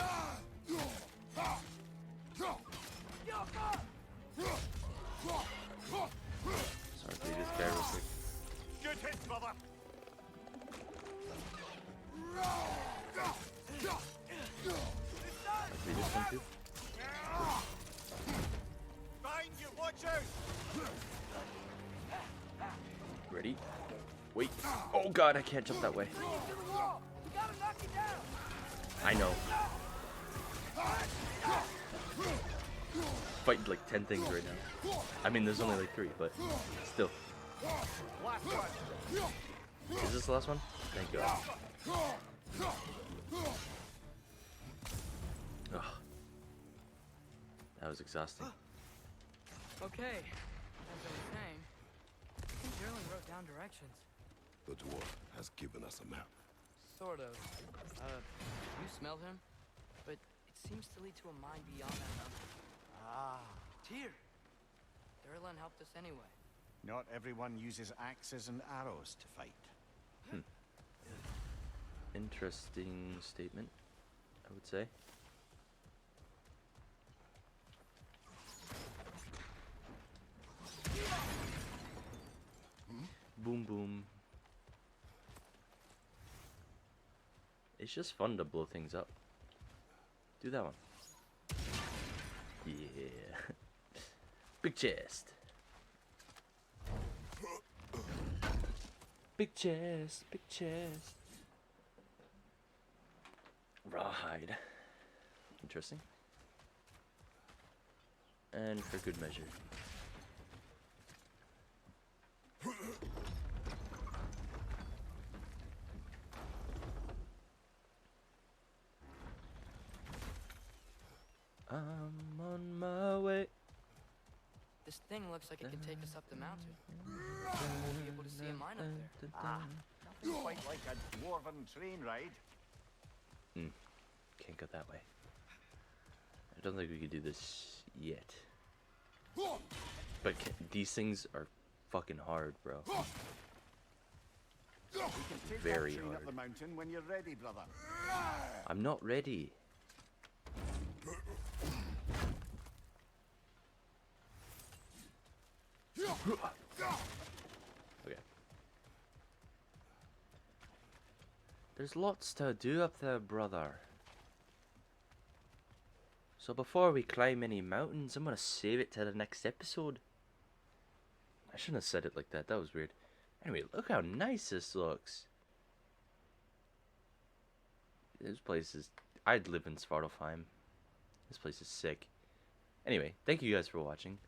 Sorry, play this guy real quick. Good hit, brother! Play this one too. Behind you! Watch out! Ready? Wait. Oh God, I can't jump that way. I know. Fighting like 10 things right now. I mean, there's only like 3, but still. Last one! Is this the last one? Thank God. Ugh. That was exhausting. Okay, as I was saying, I think Durlin wrote down directions. The dwarf has given us a map. Sort of. You smell him? But it seems to lead to a mine beyond that mountain. Ah. Tyr! Durlin helped us anyway. Not everyone uses axes and arrows to fight. Interesting statement, I would say. Boom boom. It's just fun to blow things up. Do that one. Yeah. Big chest. Big chest, big chest. Rawhide. Interesting. And for good measure. I'm on my way. This thing looks like it can take us up the mountain. We'll be able to see a mine up there. Ah, nothing quite like a dwarven train ride. Can't go that way. I don't think we could do this yet. But these things are fucking hard, bro. We can take Very that train hard. up the mountain when you're ready, brother. I'm not ready. Okay. There's lots to do up there, brother. So before we climb any mountains, I'm gonna save it to the next episode. I shouldn't have said it like that. That was weird. Anyway, look how nice this looks. This place is... I'd live in Svartalfheim. This place is sick. Anyway, thank you guys for watching.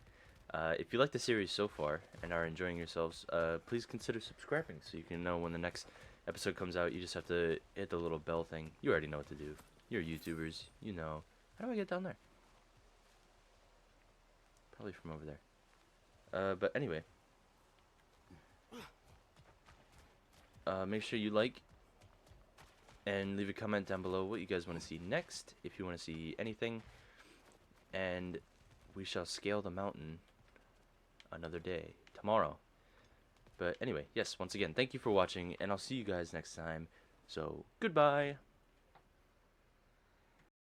If you like the series so far and are enjoying yourselves, please consider subscribing so you can know when the next episode comes out. You just have to hit the little bell thing. You already know what to do. You're YouTubers. You know. How do I get down there? Probably from over there. But anyway. Make sure you like and leave a comment down below what you guys want to see next, if you want to see anything. And we shall scale the mountain another day, tomorrow. But anyway, yes, once again, thank you for watching, and I'll see you guys next time. So, goodbye!